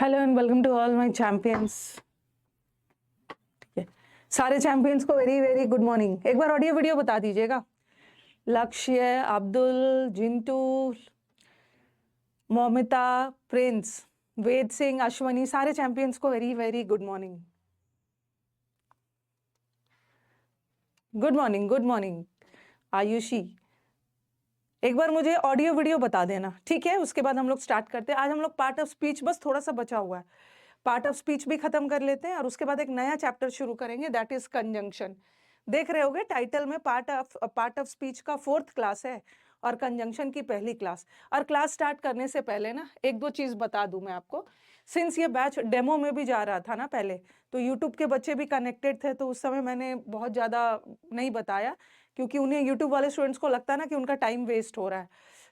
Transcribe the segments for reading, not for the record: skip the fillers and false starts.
Hello and welcome to all my champions. ठीक है, सारे चैंपियंस को वेरी वेरी गुड मॉर्निंग। एक बार ऑडियो वीडियो बता दीजिएगा। लक्ष्य, अब्दुल, जिंटू, मौमिता, प्रिंस, वेद सिंह, अश्वनी, सारे चैंपियंस को very very good morning. Good morning, good morning. Ayushi, एक बार मुझे ऑडियो वीडियो बता देना, ठीक है? उसके बाद हम लोग स्टार्ट करते हैं। आज हम लोग पार्ट ऑफ स्पीच, बस थोड़ा सा बचा हुआ है, पार्ट ऑफ स्पीच भी खत्म कर लेते हैं और उसके बाद एक नया चैप्टर शुरू करेंगे, दैट इज कंजंक्शन। देख रहे होगे टाइटल में पार्ट ऑफ स्पीच का 4th क्लास है और कंजंक्शन की पहली क्लास। और क्लास स्टार्ट करने से पहले ना एक दो चीज बता दूं मैं आपको। सिंस ये बैच डेमो में भी जा रहा था ना पहले, तो यूट्यूब के बच्चे भी कनेक्टेड थे, तो उस समय मैंने बहुत ज़्यादा नहीं बताया क्योंकि उन्हें यूट्यूब वाले स्टूडेंट्स को लगता है ना कि उनका टाइम वेस्ट हो रहा है।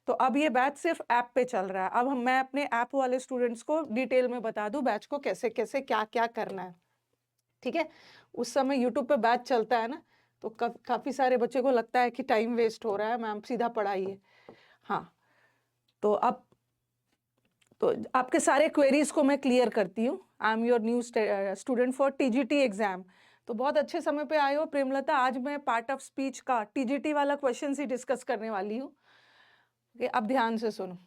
तो अब ये बैच सिर्फ ऐप पे चल रहा है। अब मैं अपने ऐप वाले स्टूडेंट्स को डिटेल में बता दूं बैच को कैसे कैसे क्या क्या करना है, ठीक है? उस समय यूट्यूब पे बैच चलता है ना, तो काफ़ी सारे बच्चे को लगता है कि टाइम वेस्ट हो रहा है, मैम सीधा पढ़ाइए। हाँ, तो अब तो आपके सारे क्वेरीज को मैं क्लियर करती हूँ। I am your new student for TGT exam. तो बहुत अच्छे समय पे आए हो प्रेमलता। आज मैं पार्ट ऑफ स्पीच का टीजीटी वाला क्वेश्चन ही डिस्कस करने वाली हूँ। अब ध्यान से सुनो।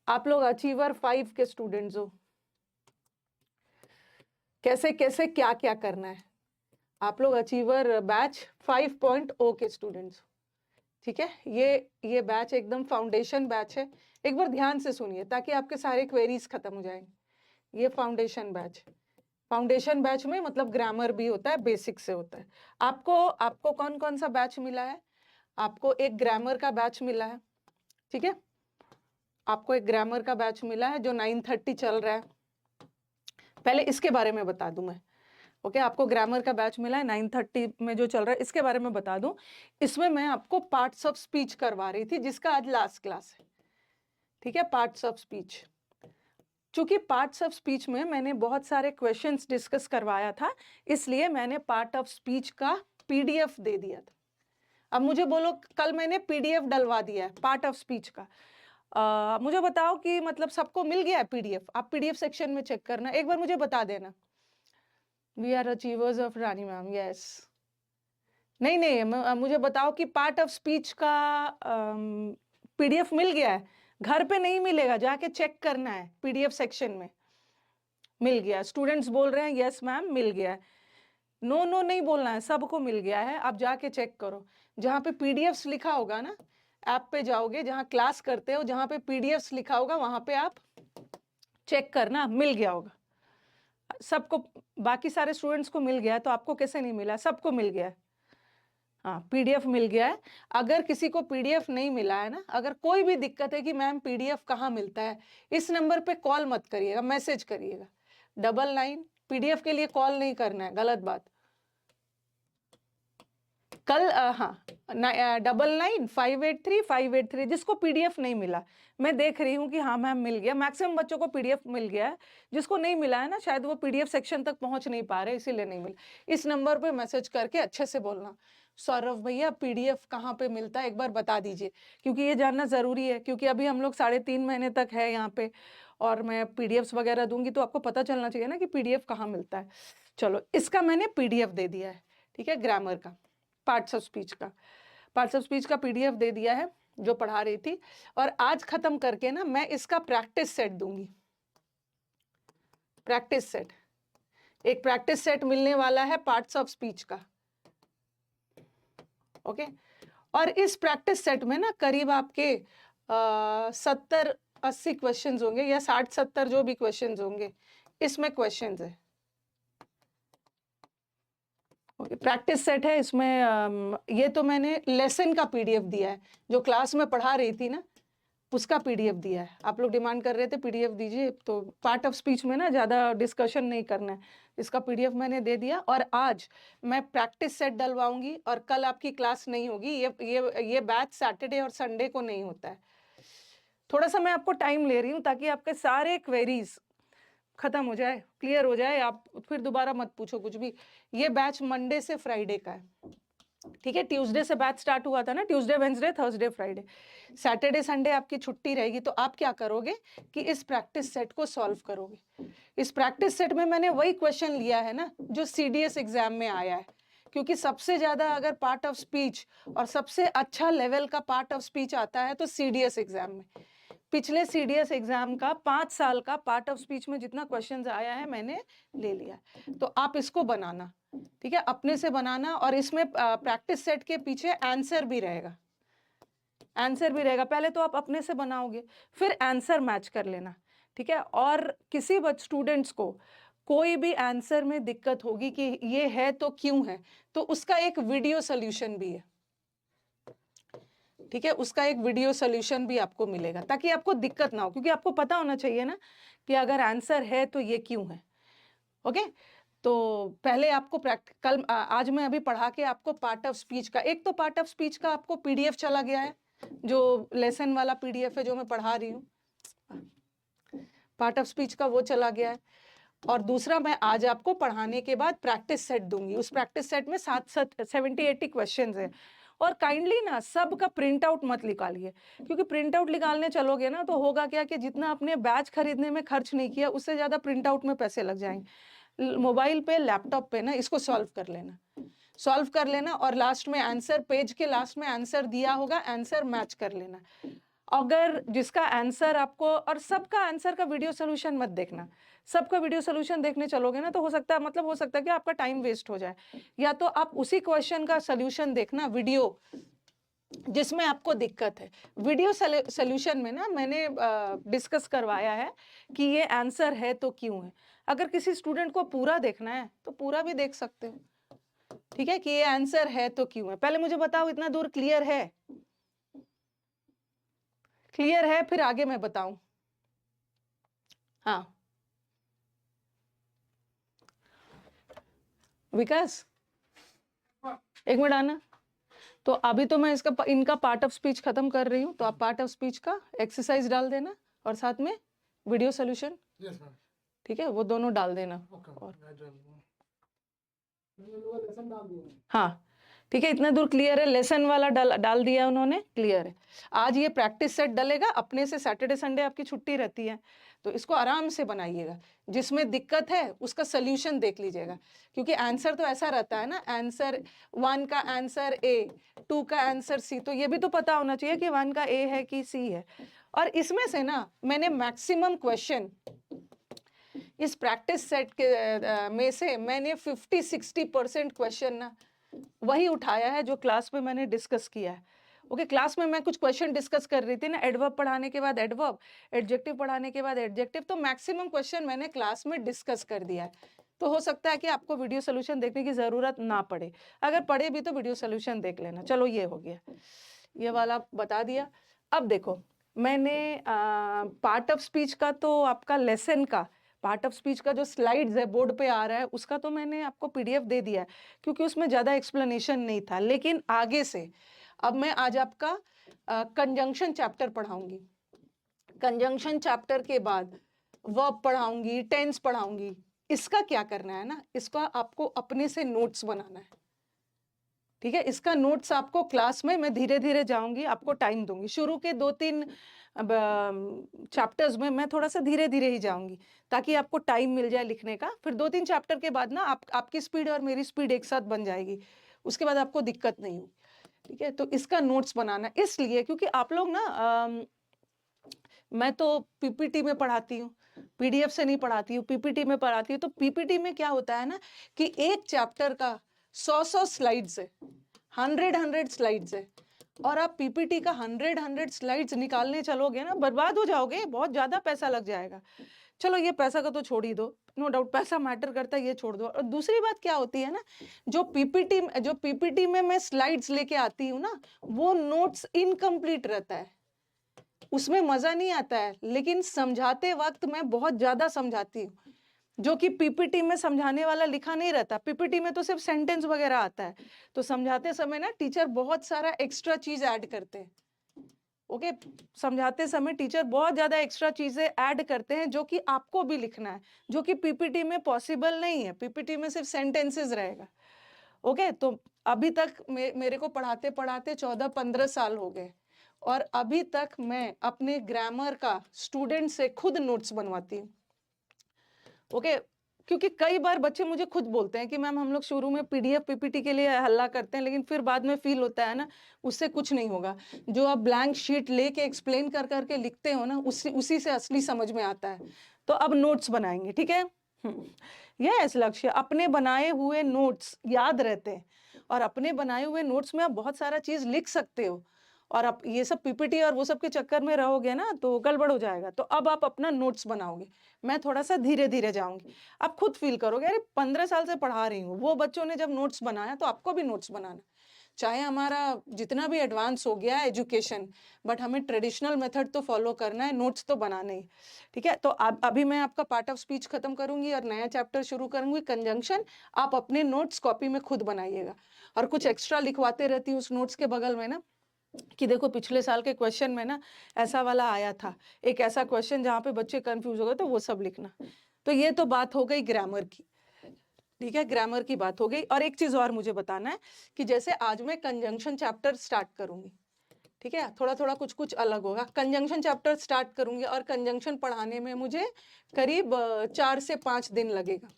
आप लोग अचीवर 5 के स्टूडेंट्स हो। कैसे कैसे क्या क्या करना है, आप लोग अचीवर बैच 5.0 के स्टूडेंट्स, ठीक है? ये बैच एकदम फाउंडेशन बैच है। एक बार ध्यान से सुनिए ताकि आपके सारे क्वेरीज खत्म हो जाएंगे। ये फाउंडेशन बैच में मतलब ग्रामर भी होता है, बेसिक से होता है। आपको आपको कौन कौन सा बैच मिला है? आपको एक ग्रामर का बैच मिला है, ठीक है? आपको एक ग्रामर का बैच मिला है जो 9:30 चल रहा है। पहले इसके बारे में बता दूं मैं, ओके? आपको ग्रामर का बैच मिला है 9:30 में जो चल रहा है, इसके बारे में बता दूं। इसमें मैं आपको पार्ट्स ऑफ स्पीच करवा रही थी जिसका आज लास्ट क्लास है, ठीक है? Parts of speech. चूंकि पार्ट्स ऑफ स्पीच में मैंने बहुत सारे क्वेश्चंस डिस्कस करवाया था, इसलिए मैंने पार्ट ऑफ स्पीच का पीडीएफ दे दिया था। अब मुझे बोलो, कल मैंने पीडीएफ डलवा दिया है पार्ट ऑफ स्पीच का। मुझे बताओ कि मतलब सबको मिल गया है पीडीएफ? आप पीडीएफ सेक्शन में चेक करना, एक बार मुझे बता देना। We are achievers of Rani ma'am, yes. नहीं नहीं, मुझे बताओ कि पार्ट ऑफ स्पीच का पीडीएफ मिल गया है? घर पे नहीं मिलेगा, जाके चेक करना है पीडीएफ सेक्शन में। मिल गया? स्टूडेंट्स बोल रहे हैं यस मैम मिल गया है। नो नो नहीं बोलना है, सबको मिल गया है। आप जाके चेक करो, जहाँ पे पीडीएफ्स लिखा होगा ना, ऐप पे जाओगे, जहाँ क्लास करते हो, जहाँ पे पीडीएफ्स लिखा होगा वहां पे आप चेक करना, मिल गया होगा सबको। बाकी सारे स्टूडेंट्स को मिल गया है, तो आपको कैसे नहीं मिला? सबको मिल गया है। हाँ, पीडीएफ मिल गया है। अगर किसी को पीडीएफ नहीं मिला है ना, अगर कोई भी दिक्कत है कि मैम पीडीएफ कहाँ मिलता है, इस नंबर पे कॉल मत करिएगा, मैसेज करिएगा। 99 पीडीएफ के लिए कॉल नहीं करना है, गलत बात। कल हाँ, 99583583 जिसको पीडीएफ नहीं मिला, मैं देख रही हूँ कि हाँ मैम मिल गया। मैक्सिमम बच्चों को पीडीएफ मिल गया है। जिसको नहीं मिला है ना, शायद वो पीडीएफ सेक्शन तक पहुंच नहीं पा रहे, इसीलिए नहीं मिला। इस नंबर पे मैसेज करके अच्छे से बोलना, सौरभ भैया पीडीएफ कहाँ पे मिलता है एक बार बता दीजिए, क्योंकि ये जानना जरूरी है। क्योंकि अभी हम लोग 3.5 महीने तक है यहाँ पे और मैं पीडीएफ वगैरह दूंगी, तो आपको पता चलना चाहिए ना कि पीडीएफ कहाँ मिलता है। चलो, इसका मैंने पीडीएफ दे दिया है, ठीक है? ग्रामर का, पार्ट्स ऑफ स्पीच का पीडीएफ दे दिया है जो पढ़ा रही थी। और आज खत्म करके ना मैं इसका प्रैक्टिस सेट दूंगी। प्रैक्टिस सेट, एक प्रैक्टिस सेट मिलने वाला है पार्ट्स ऑफ स्पीच का, ओके? और इस प्रैक्टिस सेट में ना करीब आपके 70-80 क्वेश्चन होंगे, या 60-70 जो भी क्वेश्चन होंगे, इसमें क्वेश्चन है। प्रैक्टिस सेट है इसमें। ये तो मैंने लेसन का पीडीएफ दिया है, जो क्लास में पढ़ा रही थी ना उसका पीडीएफ दिया है। आप लोग डिमांड कर रहे थे पीडीएफ दीजिए, तो पार्ट ऑफ स्पीच में ना ज़्यादा डिस्कशन नहीं करना है, इसका पीडीएफ मैंने दे दिया। और आज मैं प्रैक्टिस सेट डलवाऊंगी और कल आपकी क्लास नहीं होगी। ये बैच सैटरडे और संडे को नहीं होता है। थोड़ा सा मैं आपको टाइम ले रही हूँ ताकि आपके सारे क्वेरीज खत्म हो जाए, क्लियर हो जाए, आप फिर दोबारा मत पूछो कुछ भी। ये बैच मंडे से फ्राइडे का है, ठीक है, ट्यूसडे से बैच स्टार्ट हुआ था ना, Tuesday Wednesday Thursday Friday, Saturday Sunday आपकी छुट्टी रहेगी। तो आप क्या करोगे कि इस प्रैक्टिस सेट को सॉल्व करोगे। इस प्रैक्टिस सेट में मैंने वही क्वेश्चन लिया है ना जो सीडीएस एग्जाम में आया है, क्योंकि सबसे ज्यादा अगर पार्ट ऑफ स्पीच और सबसे अच्छा लेवल का पार्ट ऑफ स्पीच आता है तो सीडीएस एग्जाम में। पिछले सीडीएस एग्जाम का 5 साल का पार्ट ऑफ स्पीच में जितना क्वेश्चंस आया है मैंने ले लिया। तो आप इसको बनाना, ठीक है, अपने से बनाना, और इसमें प्रैक्टिस सेट के पीछे आंसर भी रहेगा, आंसर भी रहेगा। पहले तो आप अपने से बनाओगे, फिर आंसर मैच कर लेना, ठीक है। और किसी स्टूडेंट्स को कोई भी आंसर में दिक्कत होगी कि ये है तो क्यों है, तो उसका एक वीडियो सोल्यूशन भी है, ठीक है, उसका एक वीडियो सोल्यूशन भी आपको मिलेगा ताकि आपको दिक्कत ना हो, क्योंकि आपको पता होना चाहिए ना कि अगर आंसर है तो ये क्यों है। ओके, तो पहले आपको कल आज मैं अभी पढ़ा के आपको पार्ट ऑफ स्पीच का, एक तो पार्ट ऑफ स्पीच का आपको पीडीएफ चला गया है, जो लेसन वाला पीडीएफ है जो मैं पढ़ा रही हूँ, पार्ट ऑफ स्पीच का वो चला गया है। और दूसरा मैं आज आपको पढ़ाने के बाद प्रैक्टिस सेट दूंगी, उस प्रैक्टिस सेट में 70-80 क्वेश्चंस है। और काइंडली ना सबका प्रिंट आउट मत निकालिए, क्योंकि प्रिंट आउट निकालने चलोगे ना तो होगा क्या कि जितना अपने बैच खरीदने में खर्च नहीं किया उससे ज्यादा प्रिंट आउट में पैसे लग जाएंगे। मोबाइल पे लैपटॉप पे ना इसको सॉल्व कर लेना, सॉल्व कर लेना, और लास्ट में आंसर, पेज के लास्ट में आंसर दिया होगा, आंसर मैच कर लेना। अगर जिसका आंसर आपको, और सबका आंसर का वीडियो सोल्यूशन मत देखना, सबका वीडियो सोल्यूशन देखने चलोगे ना तो हो सकता है, मतलब हो सकता है कि आपका टाइम वेस्ट हो जाए। या तो आप उसी क्वेश्चन का सोल्यूशन देखना वीडियो जिसमें आपको दिक्कत है। वीडियो सोल्यूशन में ना मैंने डिस्कस करवाया है कि ये आंसर है तो क्यों है। अगर किसी स्टूडेंट को पूरा देखना है तो पूरा भी देख सकते हो, ठीक है, कि ये आंसर है तो क्यों है। पहले मुझे बताओ इतना दूर क्लियर है? क्लियर है, फिर आगे मैं बताऊं। हाँ विकास, एक मिनट आना। तो अभी तो मैं इनका पार्ट ऑफ स्पीच खत्म कर रही हूँ, तो आप पार्ट ऑफ स्पीच का एक्सरसाइज डाल देना और साथ में वीडियो सोल्यूशन, ठीक है, वो दोनों डाल देना। और हाँ ठीक है, इतना दूर क्लियर है। लेसन वाला डाल दिया उन्होंने, क्लियर है। आज ये प्रैक्टिस सेट डलेगा अपने से, सैटरडे संडे आपकी छुट्टी रहती है, तो इसको आराम से बनाइएगा। जिसमें दिक्कत है उसका सोल्यूशन देख लीजिएगा, क्योंकि आंसर तो ऐसा रहता है ना, आंसर 1 का आंसर ए, 2 का आंसर सी, तो ये भी तो पता होना चाहिए कि 1 का ए है कि सी है। और इसमें से ना मैंने मैक्सिमम क्वेश्चन इस प्रैक्टिस सेट के में से मैंने 50-60% क्वेश्चन ना वही उठाया है जो क्लास में मैंने डिस्कस किया है। ओके, क्लास में मैं कुछ क्वेश्चन डिस्कस कर रही थी ना, एडवर्ब पढ़ाने के बाद एडवर्ब, एडजेक्टिव पढ़ाने के बाद एडजेक्टिव, तो मैक्सिमम क्वेश्चन मैंने क्लास में डिस्कस कर दिया है। तो हो सकता है कि आपको वीडियो सोल्यूशन देखने की जरूरत ना पड़े, अगर पड़े भी तो वीडियो सोल्यूशन देख लेना। चलो ये हो गया, ये वाला बता दिया। अब देखो, मैंने पार्ट ऑफ स्पीच का तो आपका लेसन का पार्ट ऑफ स्पीच का जो स्लाइड्स है बोर्ड पे आ रहा है उसका तो मैंने आपको पीडीएफ दे दिया है, क्योंकि उसमें ज़्यादा एक्सप्लेनेशन नहीं था। लेकिन आगे से अब मैं आज आपका कंजंक्शन चैप्टर पढ़ाऊंगी, कंजंक्शन चैप्टर के बाद वर्ब पढ़ाऊंगी, टेंस पढ़ाऊंगी। इसका क्या करना है ना, इसका आपको अपने से नोट्स बनाना है, ठीक है। इसका नोट्स आपको क्लास में मैं धीरे धीरे जाऊंगी, आपको टाइम दूंगी। शुरू के 2-3 चैप्टर्स में मैं थोड़ा सा धीरे धीरे ही जाऊंगी ताकि आपको टाइम मिल जाए लिखने का। फिर 2-3 चैप्टर के बाद ना आपकी स्पीड और मेरी स्पीड एक साथ बन जाएगी, उसके बाद आपको दिक्कत नहीं होगी, ठीक है। तो इसका नोट्स बनाना इसलिए क्योंकि आप लोग ना मैं तो पीपीटी में पढ़ाती हूँ, पीडीएफ से नहीं पढ़ाती हूँ, पीपीटी में पढ़ाती हूँ। तो पीपीटी में क्या होता है ना कि एक चैप्टर का 100 स्लाइड्स है, 100 स्लाइड्स है, और आप पीपीटी का 100 स्लाइड्स निकालने चलोगे ना बर्बाद हो जाओगे, बहुत ज्यादा पैसा लग जाएगा। चलो ये पैसा का तो छोड़ ही दो, नो डाउट पैसा मैटर करता है, ये छोड़ दो। और दूसरी बात क्या होती है ना, जो पीपीटी में मैं स्लाइड्स लेके आती हूँ ना, वो नोट्स इनकम्प्लीट रहता है, उसमें मजा नहीं आता है। लेकिन समझाते वक्त मैं बहुत ज्यादा समझाती हूँ, जो कि पीपीटी में समझाने वाला लिखा नहीं रहता। पीपीटी में तो सिर्फ सेंटेंस वगैरह आता है, तो समझाते समय ना टीचर बहुत सारा एक्स्ट्रा चीज ऐड करते हैं। ओके, समझाते समय टीचर बहुत ज्यादा एक्स्ट्रा चीजें ऐड करते हैं जो कि आपको भी लिखना है, जो कि पीपीटी में पॉसिबल नहीं है। पीपीटी में सिर्फ सेंटेंसेस रहेगा। ओके, तो अभी तक मेरे को पढ़ाते पढ़ाते 14-15 साल हो गए और अभी तक मैं अपने ग्रामर का स्टूडेंट से खुद नोट्स बनवाती हूँ। ओके, क्योंकि कई बार बच्चे मुझे खुद बोलते हैं कि मैम हम लोग शुरू में पीडीएफ पीपीटी के लिए हल्ला करते हैं, लेकिन फिर बाद में फील होता है ना, उससे कुछ नहीं होगा। जो आप ब्लैंक शीट लेके एक्सप्लेन कर करके लिखते हो ना, उसी से असली समझ में आता है। तो अब नोट्स बनाएंगे, ठीक है। यस लक्ष्य, अपने बनाए हुए नोट्स याद रहते हैं और अपने बनाए हुए नोट्स में आप बहुत सारा चीज लिख सकते हो। और आप ये सब पीपीटी और वो सब के चक्कर में रहोगे ना तो गड़बड़ हो जाएगा। तो अब आप अपना नोट्स बनाओगे, मैं थोड़ा सा धीरे धीरे जाऊंगी, आप खुद फील करोगे अरे 15 साल से पढ़ा रही हूँ, वो बच्चों ने जब नोट्स बनाया तो आपको भी नोट्स बनाना। चाहे हमारा जितना भी एडवांस हो गया है एजुकेशन, बट हमें ट्रेडिशनल मेथड तो फॉलो करना है, नोट्स तो बनाने ही, ठीक है। तो अभी मैं आपका पार्ट ऑफ स्पीच खत्म करूंगी और नया चैप्टर शुरू करूंगी, कंजंक्शन। आप अपने नोट्स कॉपी में खुद बनाइएगा और कुछ एक्स्ट्रा लिखवाते रहती हूँ उस नोट्स के बगल में ना, कि देखो पिछले साल के क्वेश्चन में ना ऐसा वाला आया था, एक ऐसा क्वेश्चन जहाँ पे बच्चे कंफ्यूज हो गए, तो वो सब लिखना। तो ये तो बात हो गई ग्रामर की, ठीक है, ग्रामर की बात हो गई। और एक चीज और मुझे बताना है कि जैसे आज मैं कंजंक्शन चैप्टर स्टार्ट करूंगी, ठीक है, थोड़ा थोड़ा कुछ कुछ अलग होगा। कंजंक्शन चैप्टर स्टार्ट करूंगी और कंजंक्शन पढ़ाने में मुझे करीब 4 से 5 दिन लगेगा,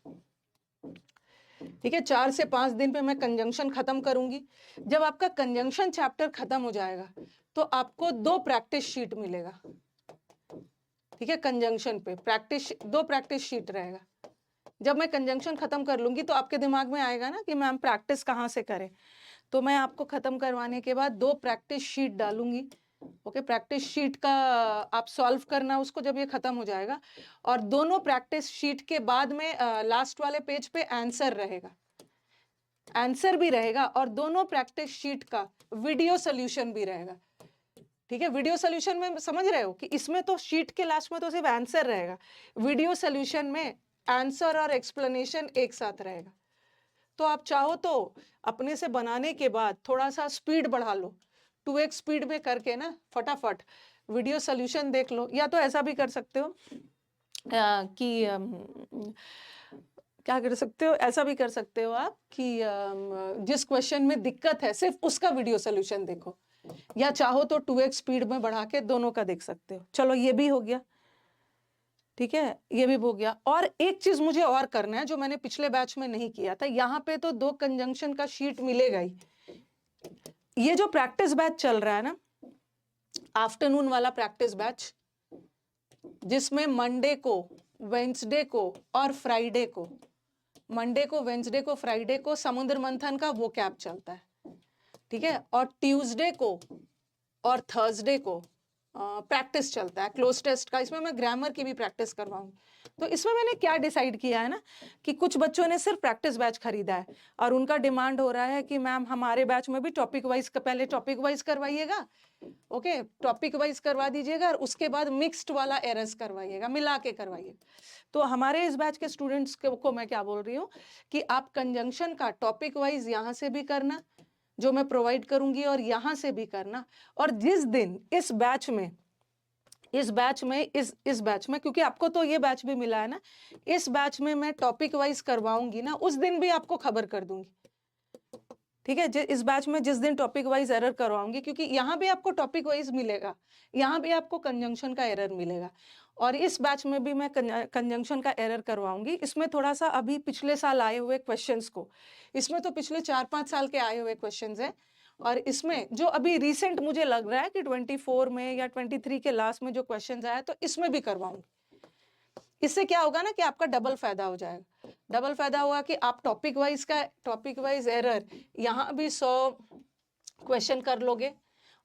ठीक है। 4 से 5 दिन पे मैं कंजंक्शन खत्म करूंगी। जब आपका कंजंक्शन चैप्टर खत्म हो जाएगा तो आपको 2 प्रैक्टिस शीट मिलेगा, ठीक है। कंजंक्शन पे दो प्रैक्टिस शीट रहेगा। जब मैं कंजंक्शन खत्म कर लूंगी तो आपके दिमाग में आएगा ना कि मैम प्रैक्टिस कहाँ से करें, तो मैं आपको खत्म करवाने के बाद 2 प्रैक्टिस शीट डालूंगी। ओके, प्रैक्टिस शीट का आप सॉल्व करना उसको जब ये खत्म हो जाएगा, और दोनों प्रैक्टिस शीट के बाद में लास्ट वाले पेज पे आंसर रहेगा, आंसर भी रहेगा, और दोनों प्रैक्टिस शीट का वीडियो सोल्यूशन भी रहेगा, ठीक है। वीडियो सोल्यूशन में समझ रहे हो कि इसमें तो शीट के लास्ट में तो सिर्फ आंसर रहेगा, वीडियो सोल्यूशन में आंसर और एक्सप्लेनेशन एक साथ रहेगा। तो आप चाहो तो अपने से बनाने के बाद थोड़ा सा स्पीड बढ़ा लो, 2x स्पीड में करके ना फटाफट वीडियो सोल्यूशन देख लो। या तो ऐसा भी कर सकते हो कि क्या कर सकते हो, ऐसा भी कर सकते हो आप कि जिस क्वेश्चन में दिक्कत है सिर्फ उसका वीडियो सोल्यूशन देखो, या चाहो तो 2x स्पीड में बढ़ा के दोनों का देख सकते हो। चलो ये भी हो गया, ठीक है, ये भी हो गया। और एक चीज मुझे और करना है जो मैंने पिछले बैच में नहीं किया था, यहाँ पे तो 2 कंजंक्शन का शीट मिलेगा ही। ये जो प्रैक्टिस बैच चल रहा है ना, आफ्टरनून वाला प्रैक्टिस बैच, जिसमें मंडे को, वेंसडे को और फ्राइडे को, मंडे को, वेंसडे को, फ्राइडे को समुद्र मंथन का वो कैप चलता है, ठीक है। और ट्यूसडे को और थर्सडे को प्रैक्टिस चलता है क्लोज टेस्ट का। इसमें मैं ग्रामर की भी प्रैक्टिस करवाऊंगी। तो इसमें मैंने क्या डिसाइड किया है ना कि कुछ बच्चों ने सिर्फ प्रैक्टिस बैच खरीदा है और उनका डिमांड हो रहा है कि मैम हमारे बैच में भी टॉपिक वाइज, पहले टॉपिक वाइज करवाइएगा, ओके, टॉपिक वाइज करवा दीजिएगा और उसके बाद मिक्स्ड वाला एरर्स करवाइएगा, मिला के करवाइएगा। तो हमारे इस बैच के स्टूडेंट्स को मैं क्या बोल रही हूँ कि आप कंजंक्शन का टॉपिक वाइज यहाँ से भी करना, जो मैं प्रोवाइड करूंगी, और यहां से भी करना। और जिस दिन इस बैच में क्योंकि आपको तो ये बैच भी मिला है ना, इस बैच में मैं टॉपिक वाइज करवाऊंगी ना, उस दिन भी आपको खबर कर दूंगी, ठीक है। इस बैच में जिस दिन टॉपिक वाइज एरर करवाऊंगी, क्योंकि यहाँ भी आपको टॉपिक वाइज मिलेगा, यहाँ भी आपको कंजंक्शन का एरर मिलेगा, और इस बैच में भी मैं कंजंक्शन का एरर करवाऊंगी। इसमें थोड़ा सा अभी पिछले साल आए हुए क्वेश्चंस को, इसमें तो पिछले 4-5 साल के आए हुए क्वेश्चंस हैं, और इसमें जो अभी रिसेंट मुझे लग रहा है कि 24 में या 23 के लास्ट में जो क्वेश्चंस आया, तो इसमें भी करवाऊंगी। इससे क्या होगा ना कि आपका डबल फायदा हो जाएगा। डबल फायदा होगा कि आप टॉपिक वाइज एरर यहाँ भी 100 क्वेश्चन कर लोगे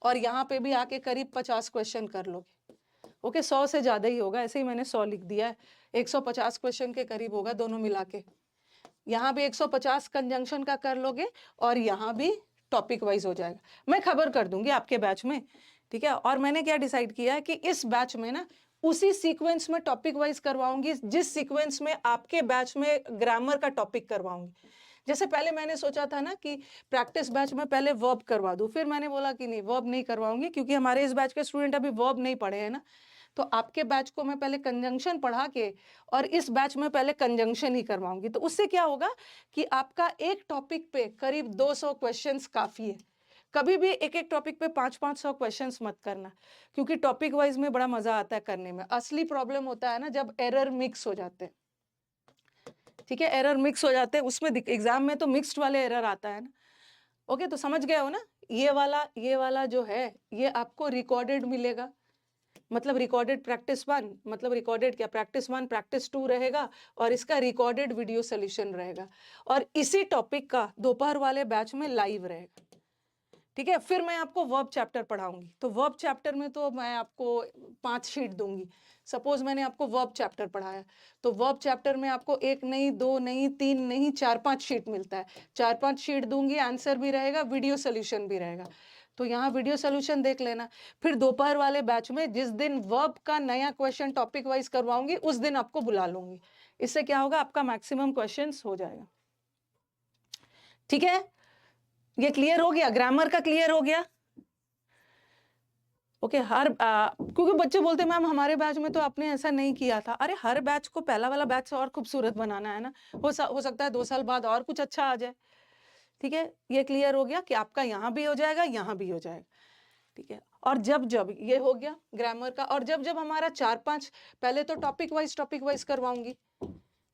और यहाँ पे भी आके करीब 50 क्वेश्चन कर लोगे। ओके, 100 से ज्यादा ही होगा, ऐसे ही मैंने 100 लिख दिया है, 150 क्वेश्चन के करीब होगा दोनों मिला के। यहाँ भी 150 कंजंक्शन का कर लोगे और यहाँ भी टॉपिक वाइज हो जाएगा। मैं खबर कर दूंगी आपके बैच में, ठीक है। और मैंने क्या डिसाइड किया है कि इस बैच में ना उसी सीक्वेंस में टॉपिक वाइज करवाऊंगी जिस सीक्वेंस में आपके बैच में ग्रामर का टॉपिक करवाऊंगी। जैसे पहले मैंने सोचा था ना कि प्रैक्टिस बैच में पहले वर्ब करवा दूं, फिर मैंने बोला कि नहीं, वर्ब नहीं करवाऊंगी, क्योंकि हमारे इस बैच के स्टूडेंट अभी वर्ब नहीं पढ़े हैं ना, तो आपके बैच को मैं पहले कंजंक्शन पढ़ा के और इस बैच में पहले कंजंक्शन ही करवाऊंगी। तो उससे क्या होगा कि आपका एक टॉपिक पे करीब 200 क्वेश्चंस काफी है। कभी भी एक एक टॉपिक पे 500 क्वेश्चंस मत करना, क्योंकि टॉपिक वाइज में बड़ा मजा आता है करने में। असली प्रॉब्लम होता है ना जब एरर मिक्स हो जाते हैं, ठीक है, एरर मिक्स हो जाते हैं, उसमें एग्जाम में तो मिक्स्ड वाले एरर आता है ना। ओके, तो समझ गए हो ना। ये वाला जो है ये आपको रिकॉर्डेड मिलेगा, मतलब रिकॉर्डेड प्रैक्टिस 1, मतलब रिकॉर्डेड क्या, प्रैक्टिस 1 प्रैक्टिस 2 रहेगा, और इसका रिकॉर्डेड वीडियो सोल्यूशन रहेगा, और इसी टॉपिक का दोपहर वाले बैच में लाइव रहेगा, ठीक है। फिर मैं आपको वर्ब चैप्टर पढ़ाऊंगी। तो वर्ब चैप्टर में तो मैं आपको 5 शीट दूंगी। सपोज मैंने आपको वर्ब चैप्टर पढ़ाया, तो वर्ब चैप्टर में आपको 1 नहीं, 2 नहीं, 3 नहीं, 4-5 शीट मिलता है। 4-5 शीट दूंगी, आंसर भी रहेगा, वीडियो सोल्यूशन भी रहेगा। तो यहाँ वीडियो सोल्यूशन देख लेना। फिर दोपहर वाले बैच में जिस दिन वर्ब का नया क्वेश्चन टॉपिक वाइज करवाऊंगी उस दिन आपको बुला लूंगी। इससे क्या होगा, आपका मैक्सिमम क्वेश्चंस हो जाएगा, ठीक है। ये क्लियर हो गया, ग्रामर का क्लियर हो गया। ओके, क्योंकि बच्चे बोलते मैम हमारे बैच में तो आपने ऐसा नहीं किया था। अरे हर बैच को पहला वाला बैच से और खूबसूरत बनाना है ना। हो सकता है 2 साल बाद और कुछ अच्छा आ जाए, ठीक है। ये क्लियर हो गया कि आपका यहाँ भी हो जाएगा, यहाँ भी हो जाएगा, ठीक है। और जब जब ये हो गया ग्रामर का, और जब जब हमारा 4-5, पहले तो टॉपिक वाइज करवाऊंगी।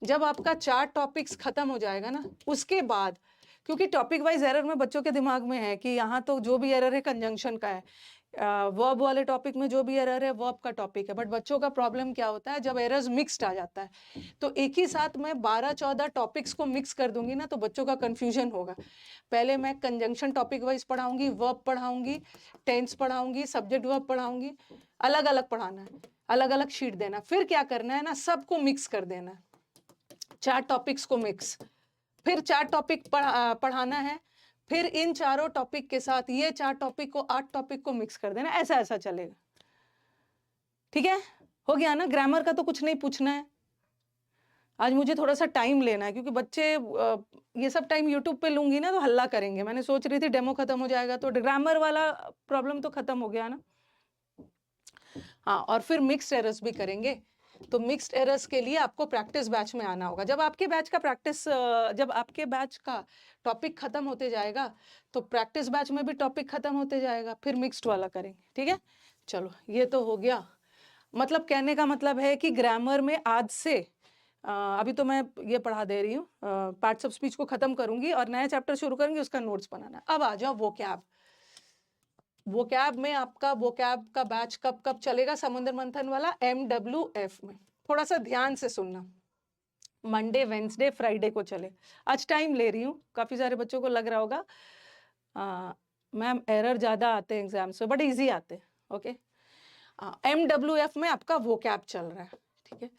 जब आपका 4 टॉपिक्स खत्म हो जाएगा ना, उसके बाद, क्योंकि टॉपिक वाइज एरर में बच्चों के दिमाग में है कि यहाँ तो जो भी एरर है कंजंक्शन का है, वर्ब वाले टॉपिक में जो भी एरर है वर्ब का टॉपिक है। बट बच्चों का प्रॉब्लम क्या होता है, जब एरर्स मिक्स्ड आ जाता है, तो एक ही साथ मैं 12-14 टॉपिक्स को मिक्स कर दूंगी ना, तो बच्चों का कंफ्यूजन होगा। पहले मैं कंजंक्शन टॉपिक वाइज पढ़ाऊंगी, वर्ब पढ़ाऊंगी, टेंस पढ़ाऊंगी, सब्जेक्ट वर्ब पढ़ाऊंगी, अलग अलग पढ़ाना है, अलग अलग शीट देना। फिर क्या करना है ना, सबको मिक्स कर देना है, 4 टॉपिक्स को मिक्स। फिर 4 टॉपिक पढ़ाना है, फिर इन चारों टॉपिक के साथ ये 4 टॉपिक को 8 टॉपिक को मिक्स कर देना, ऐसा ऐसा चलेगा, ठीक है। हो गया ना, ग्रामर का तो कुछ नहीं पूछना है। आज मुझे थोड़ा सा टाइम लेना है, क्योंकि बच्चे ये सब टाइम यूट्यूब पे लूंगी ना तो हल्ला करेंगे। मैंने सोच रही थी डेमो खत्म हो जाएगा तो ग्रामर वाला प्रॉब्लम तो खत्म हो गया ना। हाँ, और फिर मिक्स्ड एरर्स भी करेंगे। तो मिक्स्ड एरर्स के लिए आपको प्रैक्टिस बैच में आना होगा। जब आपके बैच का टॉपिक खत्म होते जाएगा तो प्रैक्टिस बैच में भी टॉपिक खत्म होते जाएगा, फिर मिक्स्ड वाला करेंगे, ठीक है। चलो, ये तो हो गया। मतलब कहने का मतलब है कि ग्रामर में आज से अभी तो मैं ये पढ़ा दे रही हूँ, पार्ट्स ऑफ स्पीच को खत्म करूंगी और नया चैप्टर शुरू करूंगी, उसका नोट्स बनाना। अब आ जाओ वोकैब में आपका वोकैब का बैच कब कब चलेगा, समुद्र मंथन वाला MWF में। थोड़ा सा ध्यान से सुनना, मंडे, वेंसडे, फ्राइडे को चले। आज टाइम ले रही हूँ, काफी सारे बच्चों को लग रहा होगा मैम एरर ज्यादा आते हैं एग्जाम से, बट इजी आते हैं। ओके, MWF में आपका वोकैब चल रहा है, ठीक है।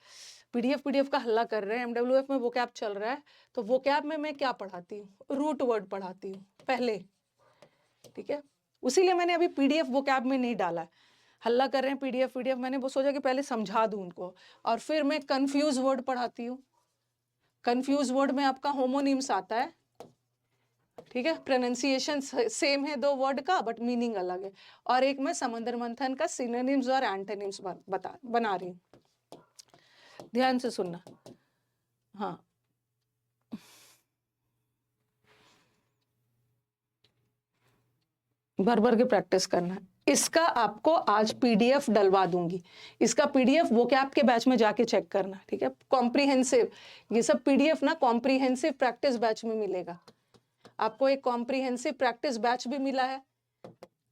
पीडीएफ का हल्ला कर रहे हैं, MWF में वोकैब चल रहा है। तो वोकैब में मैं क्या पढ़ाती हूँ, रूट वर्ड पढ़ाती हूँ पहले, ठीक है। उसीलिए मैंने अभी पीडीएफ वोकैब में नहीं डाला है। हल्ला कर रहे हैं पीडीएफ, मैंने वो सोचा कि पहले समझा दूं उनको, और फिर मैं कंफ्यूज वर्ड पढ़ाती हूँ। कंफ्यूज वर्ड में आपका होमोनिम्स आता है, ठीक है। प्रोनाउंसिएशन सेम है 2 वर्ड का, बट मीनिंग अलग है। और एक मैं समुद्र मंथन का सिनोनिम्स और एंटोनिम्स बना रही हूँ। ध्यान से सुनना। हाँ, भर भर के प्रैक्टिस करना है। इसका आपको आज पीडीएफ डलवा दूंगी। इसका पीडीएफ वोकैब के बैच में जाके चेक करना, ठीक है। कॉम्प्रिहेंसिव, ये सब पीडीएफ ना कॉम्प्रिहेंसिव प्रैक्टिस बैच में मिलेगा आपको। एक कॉम्प्रिहेंसिव प्रैक्टिस बैच भी मिला है,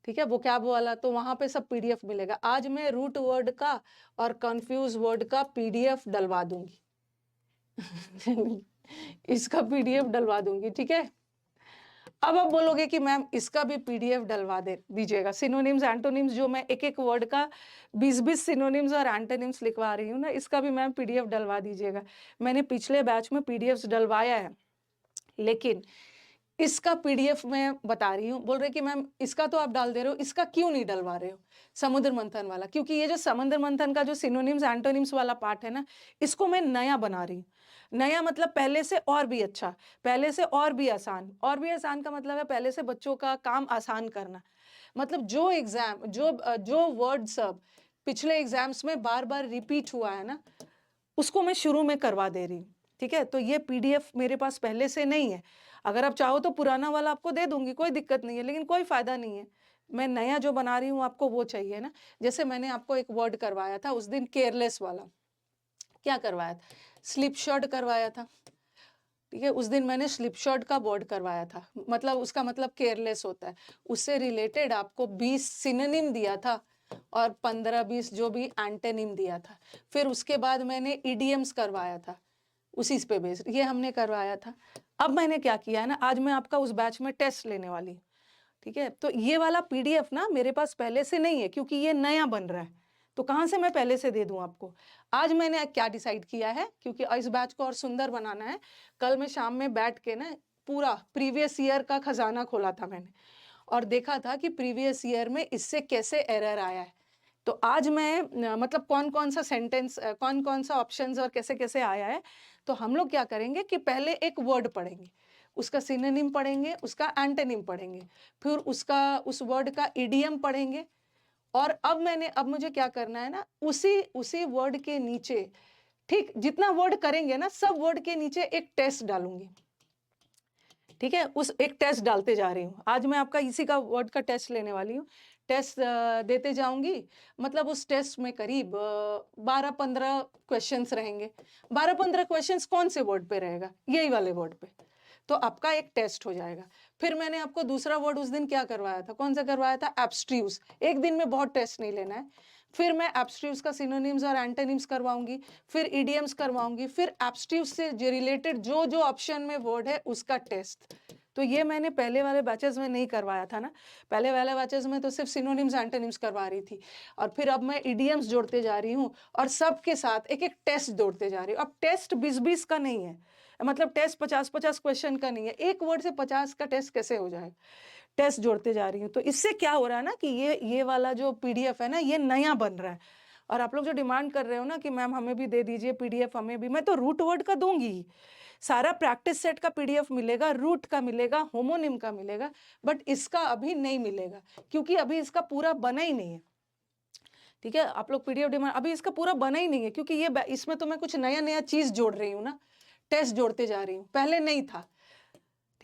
ठीक है, वोकैब वाला। तो वहां पे सब पीडीएफ मिलेगा। आज मैं रूट वर्ड का और कंफ्यूज वर्ड का पीडीएफ डलवा दूंगी इसका पीडीएफ डलवा दूंगी, ठीक है। अब आप बोलोगे कि मैम इसका भी पीडीएफ डलवा दीजिएगा। सिनोनिम्स एंटोनिम्स जो मैं एक एक वर्ड का 20-20 सिनोनिम्स और एंटोनिम्स लिखवा रही हूँ ना, इसका भी मैम पीडीएफ डलवा दीजिएगा। मैंने पिछले बैच में पीडीएफ डलवाया है, लेकिन इसका पीडीएफ मैं बता रही हूँ। बोल रहे कि मैम इसका तो आप डाल दे रहे हो, इसका क्यों नहीं डलवा रहे हो समुद्र मंथन वाला? क्योंकि ये जो समुद्र मंथन का जो सिनोनिम्स एंटोनिम्स वाला पार्ट है ना, इसको मैं नया बना रही हूँ। नया मतलब पहले से और भी अच्छा, पहले से और भी आसान। और भी आसान का मतलब है पहले से बच्चों का काम आसान करना। मतलब जो एग्जाम जो वर्ड सब पिछले एग्जाम्स में बार बार रिपीट हुआ है ना, उसको मैं शुरू में करवा दे रही हूँ। ठीक है, तो ये पीडीएफ मेरे पास पहले से नहीं है। अगर आप चाहो तो पुराना वाला आपको दे दूंगी, कोई दिक्कत नहीं है, लेकिन कोई फायदा नहीं है। मैं नया जो बना रही हूँ आपको वो चाहिए ना। जैसे मैंने आपको एक वर्ड करवाया था उस दिन, केयरलेस वाला। क्या करवाया था? स्लिप शॉट करवाया था। ठीक है, उस दिन मैंने स्लिप शॉट का वर्ड करवाया था, मतलब उसका मतलब केयरलेस होता है। उससे रिलेटेड आपको 20 सिनोनिम दिया था और 15-20 जो भी एंटोनिम दिया था। फिर उसके बाद मैंने इडियम्स करवाया था, उसी पे बेस्ड ये हमने करवाया था। अब मैंने क्या किया है ना, आज मैं आपका उस बैच में टेस्ट लेने वाली हूँ। ठीक है, तो ये वाला पीडीएफ ना मेरे पास पहले से नहीं है, क्योंकि ये नया बन रहा है, तो कहाँ से मैं पहले से दे दूं आपको। आज मैंने क्या डिसाइड किया है, क्योंकि इस बैच को और सुंदर बनाना है, कल मैं शाम में बैठ के ना पूरा प्रीवियस ईयर का खजाना खोला था मैंने, और देखा था कि प्रीवियस ईयर में इससे कैसे एरर आया है। तो आज मैं मतलब कौन कौन सा सेंटेंस, कौन कौन सा ऑप्शंस और कैसे कैसे आया है, तो हम लोग क्या करेंगे कि पहले एक वर्ड पढ़ेंगे, उसका सिनोनिम पढ़ेंगे, उसका एंटोनिम पढ़ेंगे, फिर उसका उस वर्ड का इडियम पढ़ेंगे। और अब मुझे क्या करना है ना, उसी उसी वर्ड के नीचे, ठीक जितना वर्ड करेंगे ना, सब वर्ड के नीचे एक टेस्ट डालूंगी। ठीक है, उस एक टेस्ट डालते जा रही हूँ। आज मैं आपका इसी का वर्ड का टेस्ट लेने वाली हूँ। टेस्ट देते जाऊंगी, मतलब उस टेस्ट में करीब 12-15 क्वेश्चंस रहेंगे। 12-15 क्वेश्चंस कौन से वर्ड पे रहेगा? यही वाले वर्ड पे। तो आपका एक टेस्ट हो जाएगा। फिर मैंने आपको दूसरा वर्ड उस दिन क्या करवाया था, कौन सा करवाया था? एब्स्ट्रूस। एक दिन में बहुत टेस्ट नहीं लेना है। फिर मैं एब्स्ट्रूस का सिनोनिम्स और एंटोनिम्स करवाऊंगी, फिर इडियम्स करवाऊंगी, फिर एब्स्ट्रूस से रिलेटेड जो जो ऑप्शन में वर्ड है उसका टेस्ट। तो ये मैंने पहले वाले बैचेस में नहीं करवाया था ना। पहले वाले बैचेस में तो सिर्फ सिनोनिम्स एंटोनिम्स करवा रही थी, और फिर अब मैं इडियम्स जोड़ते जा रही हूँ, और सबके साथ एक एक टेस्ट जोड़ते जा रही हूँ। अब टेस्ट 20-20 का नहीं है, मतलब टेस्ट 50-50 क्वेश्चन का नहीं है। एक वर्ड से 50 का टेस्ट कैसे हो जाएगा? टेस्ट जोड़ते जा रही हूँ। तो इससे क्या हो रहा है ना कि ये वाला जो पीडीएफ है ना, ये नया बन रहा है। और आप लोग जो डिमांड कर रहे हो ना कि मैम हमें भी दे दीजिए पीडीएफ, हमें भी, मैं तो रूट वर्ड का दूंगी। सारा प्रैक्टिस सेट का पीडीएफ मिलेगा, रूट का मिलेगा, होमोनिम का मिलेगा, बट इसका अभी नहीं मिलेगा, क्योंकि अभी इसका पूरा बना ही नहीं है। ठीक है, आप लोग पीडीएफ डिमांड, अभी इसका पूरा बना ही नहीं है, क्योंकि ये इसमें तो मैं कुछ नया नया चीज जोड़ रही हूँ ना, टेस्ट जोड़ते जा रही हूँ, पहले नहीं था।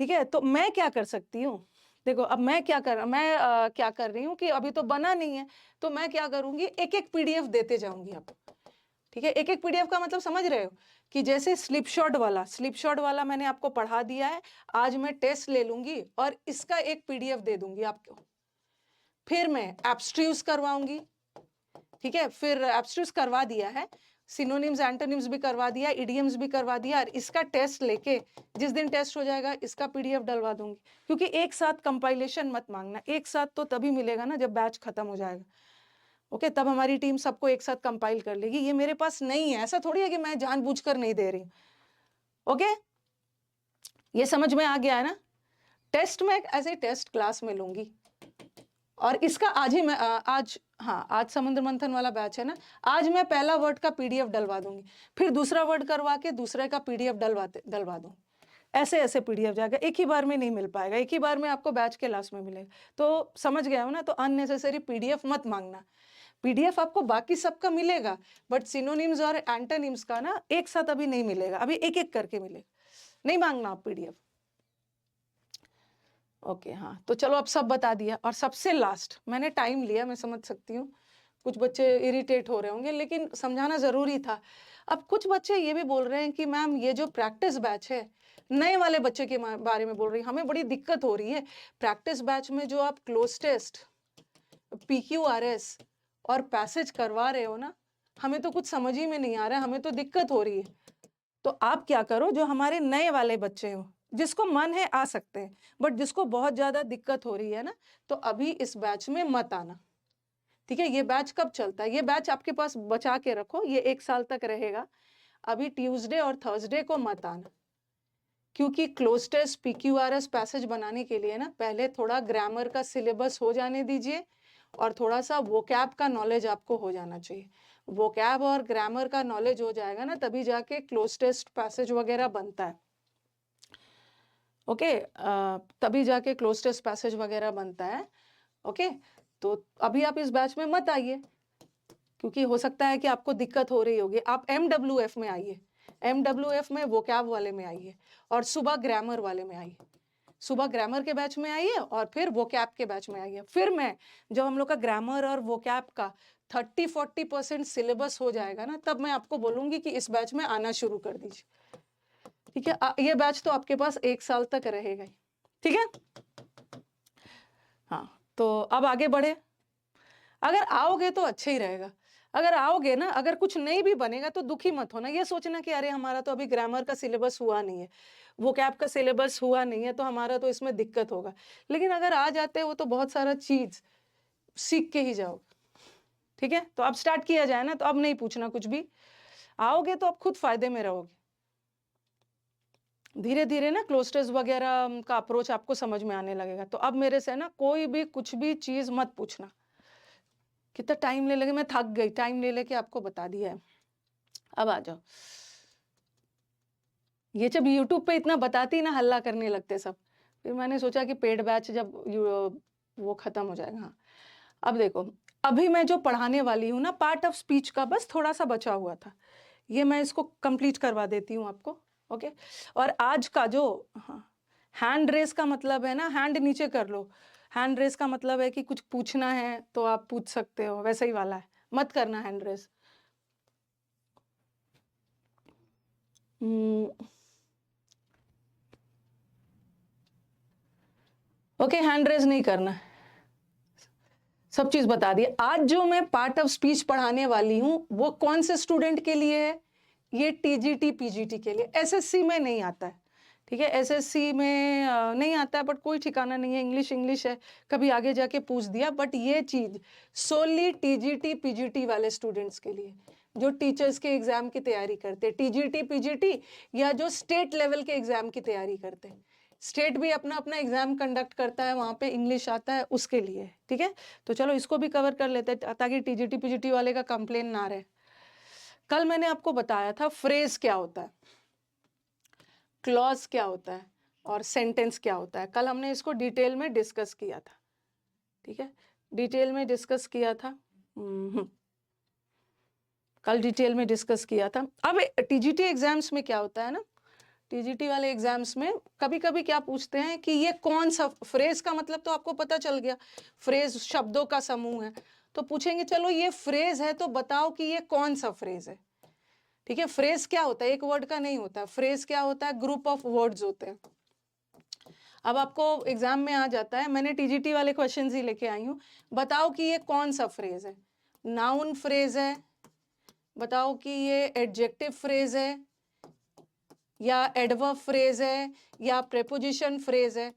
ठीक है, तो मैं क्या कर सकती हूँ, देखो अब मैं क्या कर रही हूँ कि अभी तो बना नहीं है, तो मैं क्या करूंगी, एक एक पीडीएफ देते जाऊंगी आपको। ठीक है, एक एक पीडीएफ का मतलब समझ रहे हो, कि जैसे स्लिप शॉट वाला मैंने आपको पढ़ा दिया है, आज मैं टेस्ट ले लूंगी और इसका एक पीडीएफ दे दूंगी आपको। फिर मैं एब्स्ट्रूस करवाऊंगी। ठीक है, फिर एब्स्ट्रूस करवा दिया है, सिनोनिम्स एंटोनिम्स भी करवा दिया, इडियम्स भी करवा दिया, और इसका टेस्ट लेके जिस दिन टेस्ट हो जाएगा इसका पीडीएफ डलवा दूंगी। क्योंकि एक साथ कंपाइलेशन मत मांगना, एक साथ तो तभी मिलेगा ना जब बैच खत्म हो जाएगा। ओके, तब हमारी टीम सबको एक साथ कंपाइल कर लेगी। ये मेरे पास नहीं है, ऐसा थोड़ी है कि मैं जानबूझकर नहीं दे रही हूँ। ओके, ये समझ में आ गया है ना। टेस्ट में ऐसे टेस्ट क्लास में लूंगी, और इसका आज ही मैं आज समुद्र मंथन वाला बैच है ना, आज मैं पहला वर्ड का पीडीएफ डलवा दूंगी, फिर दूसरा वर्ड करवा के दूसरे का पीडीएफ डलवा दूंगी। ऐसे ऐसे पीडीएफ जाएगा, एक ही बार में नहीं मिल पाएगा, एक ही बार में आपको बैच के लास्ट में मिलेगा। तो समझ गया हो ना, तो अननेसेसरी पीडीएफ मत मांगना। पीडीएफ आपको बाकी सबका मिलेगा, बट सिनोनिम्स और एंटोनिम्स का ना एक साथ अभी नहीं मिलेगा, अभी एक एक करके मिलेगा, नहीं मांगना आप पीडीएफ। ओके, हाँ, तो चलो अब सब बता दिया। और सबसे लास्ट, मैंने टाइम लिया, मैं समझ सकती हूँ कुछ बच्चे इरिटेट हो रहे होंगे, लेकिन समझाना जरूरी था। अब कुछ बच्चे ये भी बोल रहे हैं कि मैम ये जो प्रैक्टिस बैच है, नए वाले बच्चे के बारे में बोल रही है, हमें बड़ी दिक्कत हो रही है प्रैक्टिस बैच में, जो आप क्लोज टेस्ट, PQRS और पैसेज करवा रहे हो ना, हमें तो कुछ समझ ही में नहीं आ रहा है, हमें तो दिक्कत हो रही है। तो आप क्या करो, जो हमारे नए वाले बच्चे हो, जिसको मन है आ सकते हैं, बट जिसको बहुत ज्यादा दिक्कत हो रही है ना, तो अभी इस बैच में मत आना। ठीक है, ये बैच कब चलता है? ये बैच आपके पास बचा के रखो, ये 1 साल तक रहेगा। अभी ट्यूसडे और थर्सडे को मत आना, क्योंकि क्लोज टेस्ट PQRS पैसेज बनाने के लिए ना पहले थोड़ा ग्रामर का सिलेबस हो जाने दीजिए, और थोड़ा सा वोकैब का नॉलेज आपको हो जाना चाहिए। वोकैब और ग्रामर का नॉलेज हो जाएगा ना, तभी जाके क्लोज टेस्ट पैसेज वगैरह बनता है। ओके, तभी जाके क्लोज टेस्ट पैसेज वगैरह बनता है। ओके, तो अभी आप इस बैच में मत आइए। क्योंकि हो सकता है कि आपको दिक्कत हो रही होगी। आप MWF में आइए, MWF में वोकैब वाले में आइए और सुबह ग्रामर वाले में आइए। सुबह ग्रामर के बैच में आइए और फिर वोकैब के बैच में आइए। फिर मैं जब हम लोग का ग्रामर और वोकैब का 30-40% सिलेबस हो जाएगा ना, तब मैं आपको बोलूंगी कि इस बैच में आना शुरू कर दीजिए। ठीक है, ये बैच तो आपके पास 1 साल तक रहेगा ही। ठीक है, हाँ, तो अब आगे बढ़े। अगर आओगे तो अच्छा ही रहेगा। अगर आओगे ना, अगर कुछ नहीं भी बनेगा तो दुखी मत होना, ये सोचना कि अरे हमारा तो अभी ग्रामर का सिलेबस हुआ नहीं है, वोकैब का सिलेबस हुआ नहीं है, तो हमारा तो इसमें दिक्कत होगा। लेकिन अगर आ जाते हो तो बहुत सारा चीज सीख के ही जाओगे। ठीक है, तो अब स्टार्ट किया जाए ना, तो अब नहीं पूछना कुछ भी, आओगे तो अब खुद फायदे में रहोगे। धीरे धीरे ना क्लोस्टर्स वगैरह का अप्रोच आपको समझ में आने लगेगा। तो अब मेरे से ना कोई भी कुछ भी चीज मत पूछना। कितना टाइम ले लगे, मैं थक गई, टाइम ले लेके आपको बता दिया है। अब आ जाओ। ये जब YouTube पे इतना बताती ना, हल्ला करने लगते सब, फिर मैंने सोचा कि पेड बैच जब वो खत्म हो जाएगा। हाँ, अब देखो, अभी मैं जो पढ़ाने वाली हूँ ना, पार्ट ऑफ स्पीच का बस थोड़ा सा बचा हुआ था, ये मैं इसको कंप्लीट करवा देती हूँ आपको। ओके, और आज का जो हैंड रेस का मतलब है ना, हैंड नीचे कर लो। हैंड रेस का मतलब है कि कुछ पूछना है तो आप पूछ सकते हो, वैसा ही वाला है, मत करना hand raise. Okay, hand raise नहीं करना है, सब चीज बता दी। आज जो मैं पार्ट ऑफ स्पीच पढ़ाने वाली हूँ वो कौन से स्टूडेंट के लिए है? ये TGT PGT के लिए। SSC में नहीं आता है। ठीक है, SSC में नहीं आता है, बट कोई ठिकाना नहीं है, इंग्लिश इंग्लिश है, कभी आगे जाके पूछ दिया। बट ये चीज सोली TGT PGT वाले स्टूडेंट्स के लिए, जो टीचर्स के एग्जाम की तैयारी करते, TGT PGT या जो स्टेट लेवल के एग्जाम की तैयारी करते। स्टेट भी अपना अपना एग्जाम कंडक्ट करता है, वहां पे इंग्लिश आता है, उसके लिए। ठीक है, तो चलो इसको भी कवर कर लेते हैं ताकि TGT PGT वाले का कंप्लेन ना रहे। कल मैंने आपको बताया था फ्रेज क्या होता है, क्लॉज क्या होता है और सेंटेंस क्या होता है। कल हमने इसको डिटेल में डिस्कस किया था। ठीक है, डिटेल में डिस्कस किया था। कल डिटेल में डिस्कस किया था। अब TGT एग्जाम्स में क्या होता है ना, TGT वाले एग्जाम्स में कभी कभी क्या पूछते हैं कि ये कौन सा फ्रेज का मतलब तो आपको पता चल गया, फ्रेज शब्दों का समूह है। तो पूछेंगे चलो ये फ्रेज है तो बताओ कि ये कौन सा फ्रेज है। ठीक है, फ्रेज क्या होता है? एक वर्ड का नहीं होता, फ्रेज क्या होता है? ग्रुप ऑफ वर्ड्स होते हैं। अब आपको एग्जाम में आ जाता है, मैंने TGT वाले क्वेश्चंस ही लेके आई हूँ, बताओ कि ये कौन सा फ्रेज है? नाउन फ्रेज है, बताओ कि ये एडजेक्टिव फ्रेज है या एडवर्ब फ्रेज है या प्रेपोजिशन फ्रेज है।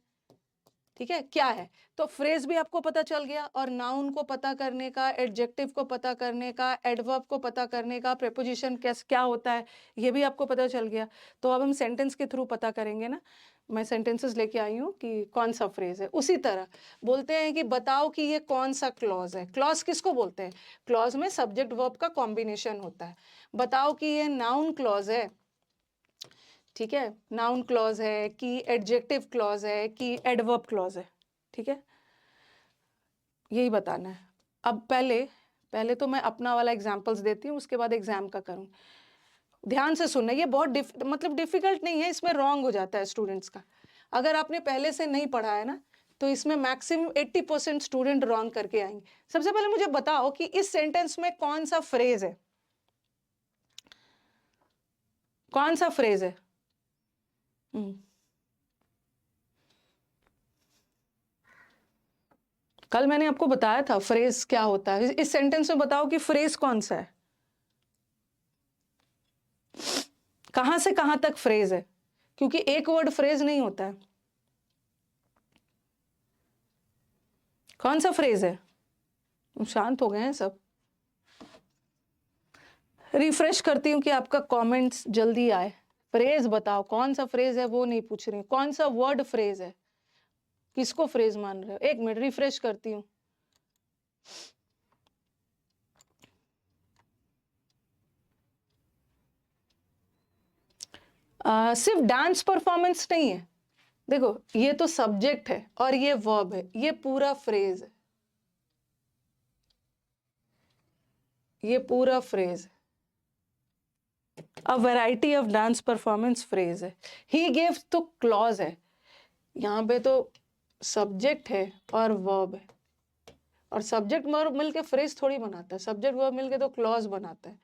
ठीक है, क्या है? तो फ्रेज भी आपको पता चल गया, और नाउन को पता करने का, एडजेक्टिव को पता करने का, एडवर्ब को पता करने का, प्रेपोजिशन क्या होता है ये भी आपको पता चल गया। तो अब हम सेंटेंस के थ्रू पता करेंगे ना। मैं सेंटेंसेस लेके आई हूँ कि कौन सा फ्रेज है। उसी तरह बोलते हैं कि बताओ कि ये कौन सा क्लॉज है। क्लॉज किसको बोलते हैं? क्लॉज में सब्जेक्ट वर्ब का कॉम्बिनेशन होता है। बताओ कि ये नाउन क्लॉज है, ठीक है, नाउन क्लॉज है कि एडजेक्टिव क्लॉज है कि एडवर्ब क्लॉज है। ठीक है, यही बताना है। अब पहले तो मैं अपना वाला एग्जांपल्स देती हूँ, उसके बाद एग्जाम का करूँ। ध्यान से सुनना, ये बहुत मतलब डिफिकल्ट नहीं है, इसमें रॉन्ग हो जाता है स्टूडेंट्स का। अगर आपने पहले से नहीं पढ़ा है ना, तो इसमें मैक्सिमम 80% स्टूडेंट रॉन्ग करके आएंगे। सबसे पहले मुझे बताओ कि इस सेंटेंस में कौन सा फ्रेज है? कौन सा फ्रेज है? कल मैंने आपको बताया था फ्रेज क्या होता है। इस सेंटेंस में बताओ कि फ्रेज कौन सा है, कहां से कहां तक फ्रेज है, क्योंकि एक वर्ड फ्रेज नहीं होता है। कौन सा फ्रेज है? शांत हो गए हैं सब। रिफ्रेश करती हूँ कि आपका कमेंट्स जल्दी आए। फ्रेज बताओ कौन सा फ्रेज है, वो नहीं पूछ रही, कौन सा वर्ड फ्रेज है, किसको फ्रेज मान रहे हो? एक मिनट, रिफ्रेश करती हूँ। सिर्फ डांस परफॉर्मेंस नहीं है। देखो, ये तो सब्जेक्ट है और ये वर्ब है, ये पूरा फ्रेज है। ये पूरा phrase a variety of dance performance phrase है। ही गेव तो क्लॉज है, यहाँ पे तो सब्जेक्ट है और वर्ब है, और सब्जेक्ट वर्ब मिलके फ्रेज थोड़ी बनाता है, सब्जेक्ट वर्ब मिलके तो क्लॉज बनाता है।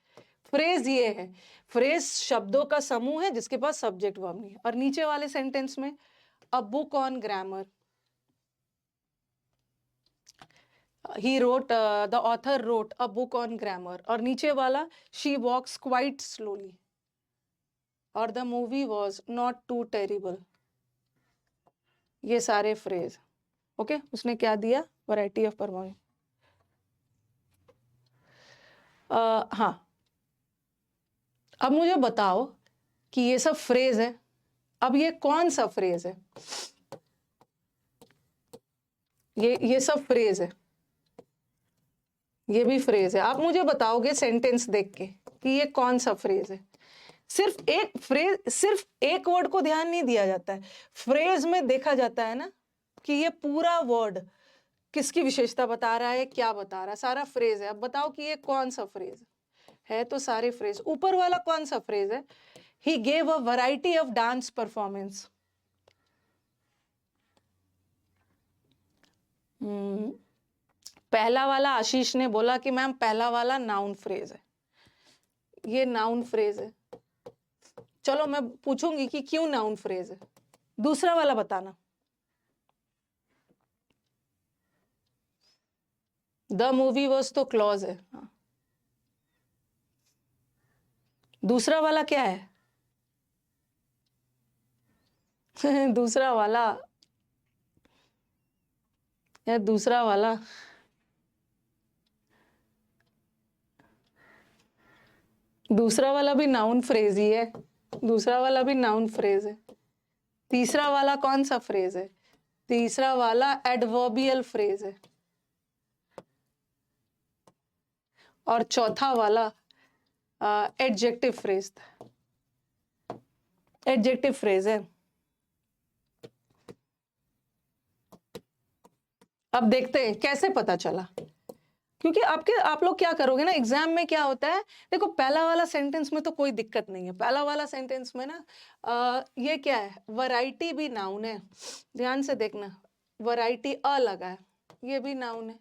फ्रेज ये है, फ्रेज शब्दों का समूह है जिसके पास सब्जेक्ट वर्ब नहीं है। और नीचे वाले सेंटेंस में a book on grammar, he wrote, the author wrote a book on grammar, और नीचे वाला शी वॉक्स क्वाइट स्लोली, और the movie was not too terrible. ये सारे फ्रेज ओके। उसने क्या दिया, वैरायटी ऑफ परफॉर्मेंस। हाँ, अब मुझे बताओ कि ये सब फ्रेज है, अब ये कौन सा फ्रेज है? ये सब फ्रेज है, ये भी फ्रेज है। आप मुझे बताओगे सेंटेंस देख के कि ये कौन सा फ्रेज है। सिर्फ एक फ्रेज, सिर्फ एक वर्ड को ध्यान नहीं दिया जाता है, फ्रेज में देखा जाता है ना कि ये पूरा वर्ड किसकी विशेषता बता रहा है, क्या बता रहा है, सारा फ्रेज है। अब बताओ कि ये कौन सा फ्रेज है, तो सारे फ्रेज। ऊपर वाला कौन सा फ्रेज है? He gave a variety of dance performance. पहला वाला आशीष ने बोला कि मैम पहला वाला नाउन फ्रेज है, ये नाउन फ्रेज है। चलो मैं पूछूंगी कि क्यों नाउन फ्रेज है। दूसरा वाला बताना, द मूवी वॉज तो क्लॉज है। हाँ। दूसरा वाला क्या है? दूसरा वाला, या दूसरा वाला दूसरा वाला भी नाउन फ्रेज ही है, दूसरा वाला भी नाउन फ्रेज है। तीसरा वाला कौन सा फ्रेज है? तीसरा वाला एडवर्बियल फ्रेज है। और चौथा वाला एडजेक्टिव फ्रेज था, एडजेक्टिव फ्रेज है। अब देखते हैं कैसे पता चला, क्योंकि आप लोग क्या करोगे ना एग्जाम में, क्या होता है देखो, पहला वाला सेंटेंस में तो कोई दिक्कत नहीं है। पहला वाला सेंटेंस में ना ये क्या है, वैरायटी भी नाउन है, ध्यान से देखना, वैरायटी अ लगा है, ये भी नाउन है।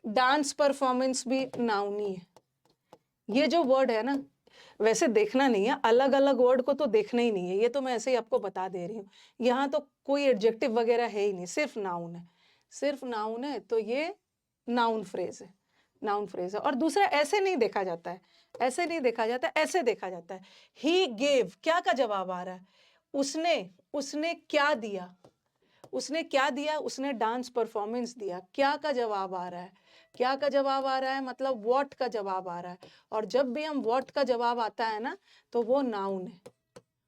डांस परफॉर्मेंस भी नाउन ही है। ये जो वर्ड है ना, वैसे देखना नहीं है, अलग अलग वर्ड को तो देखना ही नहीं है, ये तो मैं ऐसे ही आपको बता दे रही हूँ। यहाँ तो कोई एडजेक्टिव वगैरह है ही नहीं, सिर्फ नाउन है, सिर्फ नाउन है, तो ये नाउन फ्रेज है, नाउन फ्रेज है। और दूसरा ऐसे नहीं देखा जाता है, ऐसे नहीं देखा जाता, ऐसे देखा जाता है। ही गेव, क्या का जवाब आ रहा है? उसने, उसने क्या दिया, उसने क्या दिया? उसने डांस परफॉर्मेंस दिया। क्या का जवाब आ रहा है? क्या का जवाब आ रहा है मतलब व्हाट का जवाब आ रहा है। और जब भी हम व्हाट का जवाब आता है ना, तो वो नाउन है।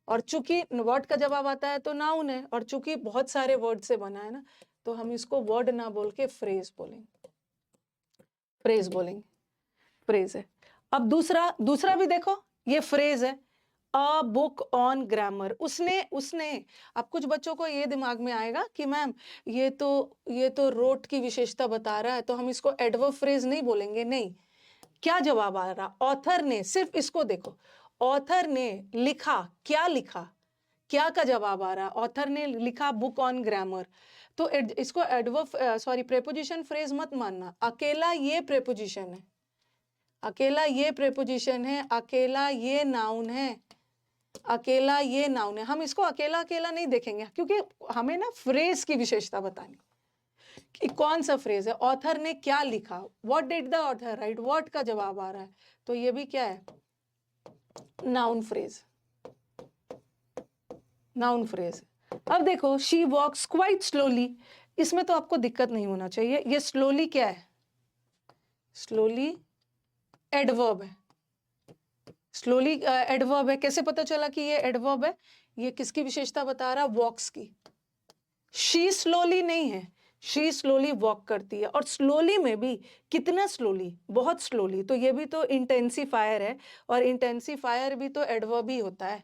और चूंकि व्हाट का जवाब आता है तो नाउन है, और चूंकि बहुत सारे वर्ड से बना है ना, तो हम इसको वर्ड ना बोल के फ्रेज बोलेंगे, फ्रेज बोलेंगे, फ्रेज है। अब दूसरा, दूसरा भी देखो, ये फ्रेज है, अ बुक ऑन ग्रामर। उसने, उसने, अब कुछ बच्चों को ये दिमाग में आएगा कि मैम ये तो रोट की विशेषता बता रहा है, तो हम इसको एडवर्ब फ्रेज नहीं बोलेंगे। नहीं, क्या जवाब आ रहा? ऑथर ने, सिर्फ इसको देखो, ऑथर ने लिखा, क्या लिखा, क्या का जवाब आ रहा? ऑथर ने लिखा बुक ऑन ग्रामर। तो इसको एडवर्ब सॉरी प्रेपोजिशन फ्रेज मत मानना, अकेला ये प्रेपोजिशन है, अकेला ये प्रेपोजिशन है, अकेला ये नाउन है, अकेला ये नाउन है। हम इसको अकेला अकेला नहीं देखेंगे, क्योंकि हमें ना फ्रेज की विशेषता बतानी कि कौन सा फ्रेज है। ऑथर ने क्या लिखा, what did the author right, what का जवाब आ रहा है, तो ये भी क्या है, नाउन फ्रेज, नाउन फ्रेज। अब देखो, शी वॉक्स क्वाइट स्लोली, इसमें तो आपको दिक्कत नहीं होना चाहिए। ये स्लोली क्या है? स्लोली एडवर्ब है, स्लोली एडवर्ब है। कैसे पता चला कि ये एडवर्ब है? ये किसकी विशेषता बता रहा? वॉक्स की। शी स्लोली नहीं है, शी स्लोली वॉक करती है। और स्लोली में भी कितना स्लोली, बहुत स्लोली, तो ये भी तो इंटेंसिफायर है, और इंटेंसिफायर भी तो एडवर्ब ही होता है।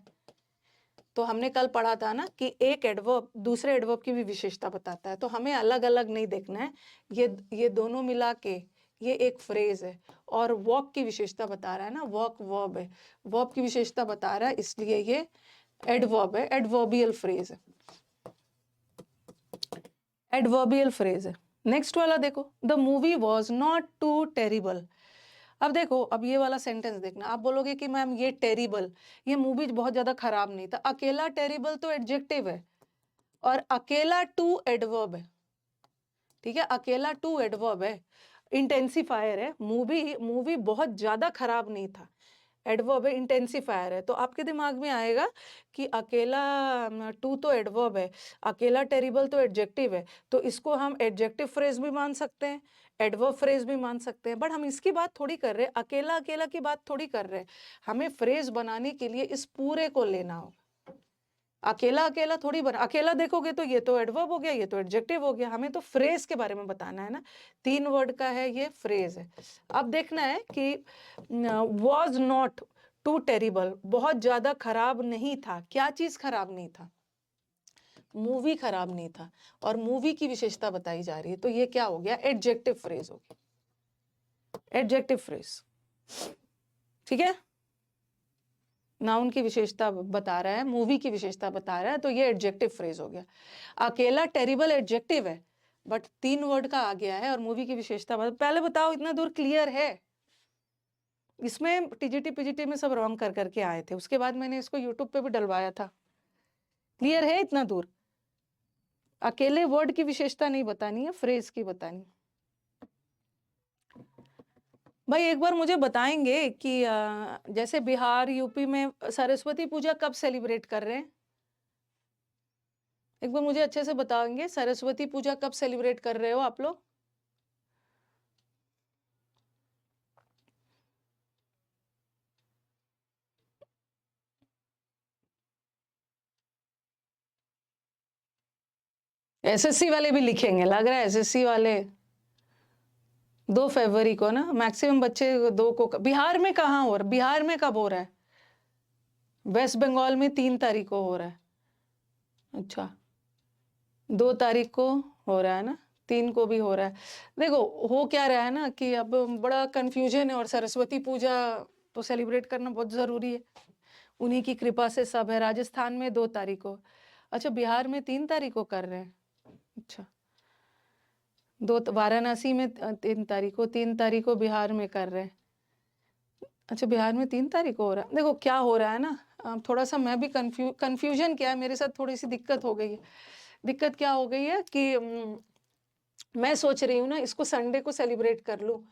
तो हमने कल पढ़ा था ना कि एक एडवर्ब दूसरे एडवर्ब की भी विशेषता बताता है, तो हमें अलग अलग नहीं देखना है, ये दोनों मिला के ये एक फ्रेज है, और वॉक की विशेषता बता रहा है ना, वॉक वर्ब है, वर्ब की विशेषता बता रहा है, इसलिए ये एडवर्ब है, एडवर्बियल फ्रेज है, एडवर्बियल फ्रेज है। नेक्स्ट वाला देखो, the movie was not too terrible. अब देखो, अब ये वाला सेंटेंस देखना, आप बोलोगे कि मैम ये टेरिबल, ये मूवी बहुत ज्यादा खराब नहीं था। अकेला टेरिबल तो एडजेक्टिव है, और अकेला टू एडवर्ब है, ठीक है, अकेला टू एडवर्ब है, इंटेंसिफायर है। मूवी मूवी बहुत ज्यादा खराब नहीं था, एडवर्ब है, इंटेंसिफायर है। तो आपके दिमाग में आएगा कि अकेला टू तो एडवर्ब है, अकेला टेरिबल तो एडजेक्टिव है, तो इसको हम एडजेक्टिव फ्रेज भी मान सकते हैं, एडवर्ब फ्रेज भी मान सकते हैं। बट हम इसकी बात थोड़ी कर रहे हैं, अकेला अकेला की बात थोड़ी कर रहे हैं। हमें फ्रेज बनाने के लिए इस पूरे को लेना होगा, अकेला अकेला थोड़ी बना, अकेला देखोगे तो ये तो एडवर्ब हो गया, ये तो एडजेक्टिव हो गया। हमें तो फ्रेज के बारे में बताना है ना, 3 वर्ड का है, ये फ्रेज है। अब देखना है कि वॉज नॉट टू टेरिबल, बहुत ज्यादा खराब नहीं था। क्या चीज खराब नहीं था? मूवी खराब नहीं था, और मूवी की विशेषता बताई जा रही है, तो ये क्या हो गया? एडजेक्टिव फ्रेज हो गया, एडजेक्टिव फ्रेज, ठीक है। नाउन की विशेषता बता रहा है, मूवी की विशेषता बता रहा है, तो ये एडजेक्टिव फ्रेज हो गया। अकेला टेरिबल एडजेक्टिव है, बट 3 वर्ड का आ गया है, और मूवी की विशेषता पहले बताओ, इतना दूर क्लियर है? इसमें टीजीटी पीजीटी में सब रॉन्ग कर करके आए थे, उसके बाद मैंने इसको यूट्यूब पे भी डलवाया था। क्लियर है इतना दूर? अकेले वर्ड की विशेषता नहीं बतानी है, फ्रेज की बतानी। भाई एक बार मुझे बताएंगे कि जैसे बिहार यूपी में सरस्वती पूजा कब सेलिब्रेट कर रहे हैं? एक बार मुझे अच्छे से बताएंगे, सरस्वती पूजा कब सेलिब्रेट कर रहे हो आप लोग? एसएससी वाले भी लिखेंगे, लग रहा है एसएससी वाले 2 फरवरी को ना, मैक्सिमम बच्चे 2 को। बिहार में कहाँ हो रहा है? बिहार में कब हो रहा है? वेस्ट बंगाल में 3 तारीख को हो रहा है। अच्छा, 2 तारीख को हो रहा है ना, 3 को भी हो रहा है। देखो हो क्या रहा है ना कि अब बड़ा कंफ्यूजन है, और सरस्वती पूजा तो सेलिब्रेट करना बहुत जरूरी है, उन्हीं की कृपा से सब है। राजस्थान में 2 तारीख को, अच्छा बिहार में 3 तारीख को कर रहे हैं। अच्छा, वाराणसी में 3 तारीख को, 3 तारीख को बिहार में कर रहे हैं। अच्छा, बिहार में 3 तारीख को हो रहा है। देखो क्या हो रहा है ना, थोड़ा सा मैं भी कंफ्यूजन क्या है, मेरे साथ थोड़ी सी दिक्कत हो गई है। दिक्कत क्या हो गई है कि मैं सोच रही हूँ ना, इसको संडे को सेलिब्रेट कर लूँ,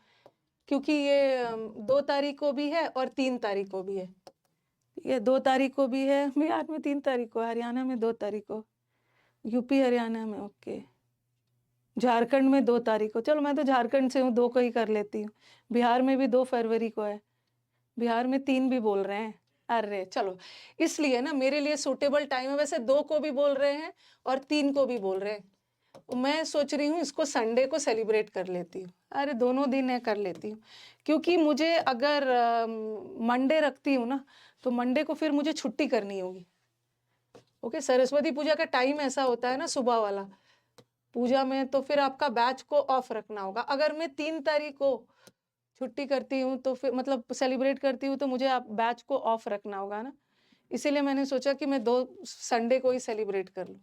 क्योंकि ये 2 तारीख को भी है और 3 तारीख को भी है। ये 2 तारीख को भी है बिहार में, 3 तारीख को हरियाणा में, 2 तारीख को यूपी हरियाणा में, ओके। झारखंड में 2 तारीख को, चलो मैं तो झारखंड से हूँ, 2 को ही कर लेती हूँ। बिहार में भी 2 फरवरी को है, बिहार में 3 भी बोल रहे हैं। अरे चलो, इसलिए ना मेरे लिए सूटेबल टाइम है। वैसे 2 को भी बोल रहे हैं और 3 को भी बोल रहे हैं, मैं सोच रही हूँ इसको संडे को सेलिब्रेट कर लेती हूँ। अरे दोनों दिन है, कर लेती हूँ, क्योंकि मुझे अगर मंडे रखती हूँ ना, तो मंडे को फिर मुझे छुट्टी करनी होगी। ओके, सरस्वती पूजा का टाइम ऐसा होता है ना, सुबह वाला पूजा में, तो फिर आपका बैच को ऑफ रखना होगा। अगर मैं 3 तारीख को छुट्टी करती हूँ, तो फिर मतलब सेलिब्रेट करती हूँ, तो मुझे आप बैच को ऑफ रखना होगा ना, इसीलिए मैंने सोचा कि मैं 2 संडे को ही सेलिब्रेट कर लूँ।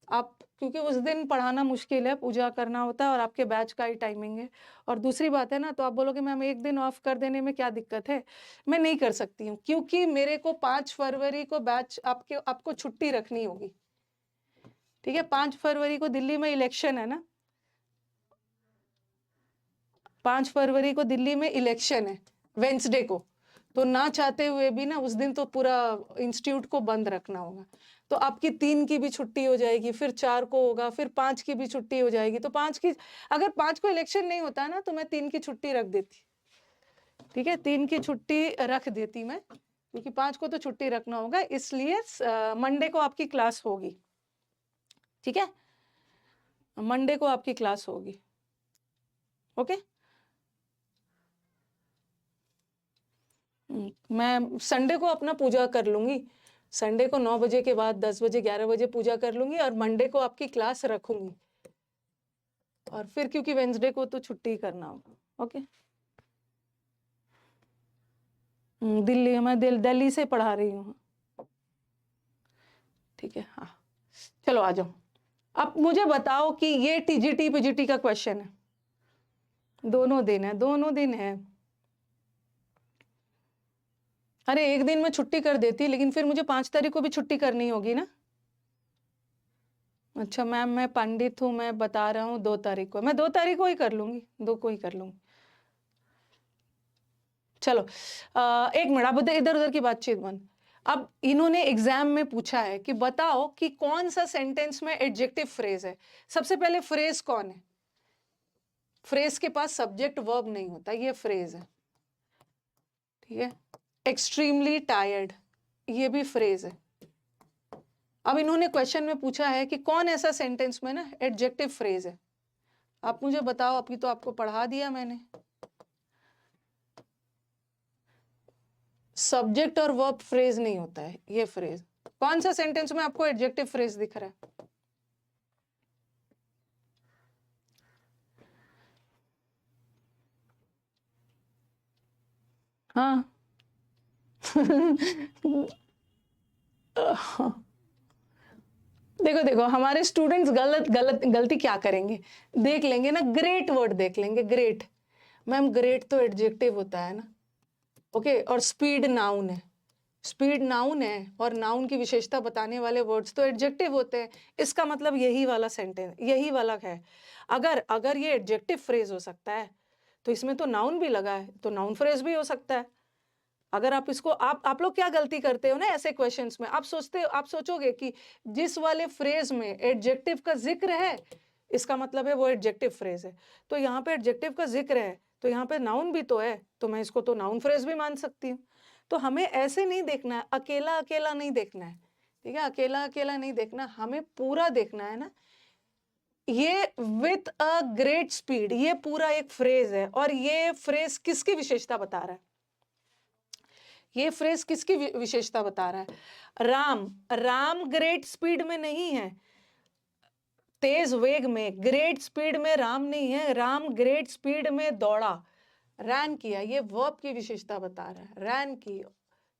आप, क्योंकि उस दिन पढ़ाना मुश्किल है, पूजा करना होता है, और आपके बैच का ही टाइमिंग है। और दूसरी बात है ना, तो आप बोलोगे मैम 1 दिन ऑफ कर देने में क्या दिक्कत है? मैं नहीं कर सकती हूँ, क्योंकि मेरे को 5 फरवरी को बैच आपको छुट्टी रखनी होगी, ठीक है। 5 फरवरी को दिल्ली में इलेक्शन है ना, 5 फरवरी को दिल्ली में इलेक्शन है, वेंसडे को, तो ना चाहते हुए भी ना उस दिन तो पूरा इंस्टीट्यूट को बंद रखना होगा। तो आपकी 3 की भी छुट्टी हो जाएगी, फिर 4 को होगा, फिर 5 की भी छुट्टी हो जाएगी। तो 5 की, अगर 5 को इलेक्शन नहीं होता ना, तो मैं 3 की छुट्टी रख देती, ठीक है, 3 की छुट्टी रख देती मैं, क्योंकि 5 को तो छुट्टी रखना होगा, इसलिए मंडे को आपकी क्लास होगी, ठीक है, मंडे को आपकी क्लास होगी, ओके। मैं संडे को अपना पूजा कर लूंगी, संडे को 9 बजे के बाद 10 बजे 11 बजे पूजा कर लूंगी, और मंडे को आपकी क्लास रखूंगी, और फिर क्योंकि वेंसडे को तो छुट्टी करना होगा, ओके। दिल्ली, मैं दिल्ली से पढ़ा रही हूँ। ठीक है, हाँ चलो आ जाओ। अब मुझे बताओ कि ये टीजीटी पीजीटी का क्वेश्चन है, दोनों दिन है, दोनों दिन है। अरे एक दिन मैं छुट्टी कर देती, लेकिन फिर मुझे 5 तारीख को भी छुट्टी करनी होगी ना। अच्छा मैम मैं पंडित हूँ, मैं बता रहा हूँ 2 तारीख को, मैं 2 तारीख को ही कर लूंगी, 2 को ही कर लूंगी। चलो एक मिनट, अब इधर उधर की बातचीत बंद। अब इन्होंने एग्जाम में पूछा है कि बताओ कि कौन सा सेंटेंस में एडजेक्टिव फ्रेज है। सबसे पहले फ्रेज कौन है? फ्रेज के पास सब्जेक्ट वर्ब नहीं होता, ये फ्रेज है। ठीक है, एक्सट्रीमली टायर्ड, ये भी फ्रेज है। अब इन्होंने क्वेश्चन में पूछा है कि कौन ऐसा सेंटेंस में ना एडजेक्टिव फ्रेज है। आप मुझे बताओ, अभी तो आपको पढ़ा दिया मैंने। सब्जेक्ट और वर्ब फ्रेज नहीं होता है ये फ्रेज। कौन सा सेंटेंस में आपको एडजेक्टिव फ्रेज दिख रहा है? हाँ देखो देखो, हमारे स्टूडेंट्स गलती क्या करेंगे, देख लेंगे ना, ग्रेट वर्ड देख लेंगे, ग्रेट। मैम ग्रेट तो एडजेक्टिव होता है ना। ओके, और स्पीड नाउन है, स्पीड नाउन है, और नाउन की विशेषता बताने वाले वर्ड्स तो एडजेक्टिव होते हैं। इसका मतलब यही वाला सेंटेंस, यही वाला है। अगर अगर ये एडजेक्टिव फ्रेज हो सकता है तो इसमें तो नाउन भी लगा है, तो नाउन फ्रेज भी हो सकता है। अगर आप इसको, आप लोग क्या गलती करते हो ना ऐसे क्वेश्चंस में, आप सोचते हो, आप सोचोगे कि जिस वाले फ्रेज में एडजेक्टिव का जिक्र है इसका मतलब है वो एडजेक्टिव फ्रेज है। तो यहाँ पे एडजेक्टिव का जिक्र है तो यहाँ पे नाउन भी तो है, तो मैं इसको तो नाउन फ्रेज भी मान सकती हूँ। तो हमें ऐसे नहीं देखना है, अकेला अकेला नहीं देखना है। ठीक है, अकेला अकेला नहीं देखना, हमें पूरा देखना है ना। ये विथ अ ग्रेट स्पीड, ये पूरा एक फ्रेज है, और ये फ्रेज किसकी विशेषता बता रहा है? ये फ्रेज किसकी विशेषता बता रहा है? राम, राम ग्रेट स्पीड में नहीं है, तेज वेग में, ग्रेट स्पीड में राम नहीं है, राम ग्रेट स्पीड में दौड़ा, रैन किया, ये वर्ब की विशेषता बता रहा है, रैन की।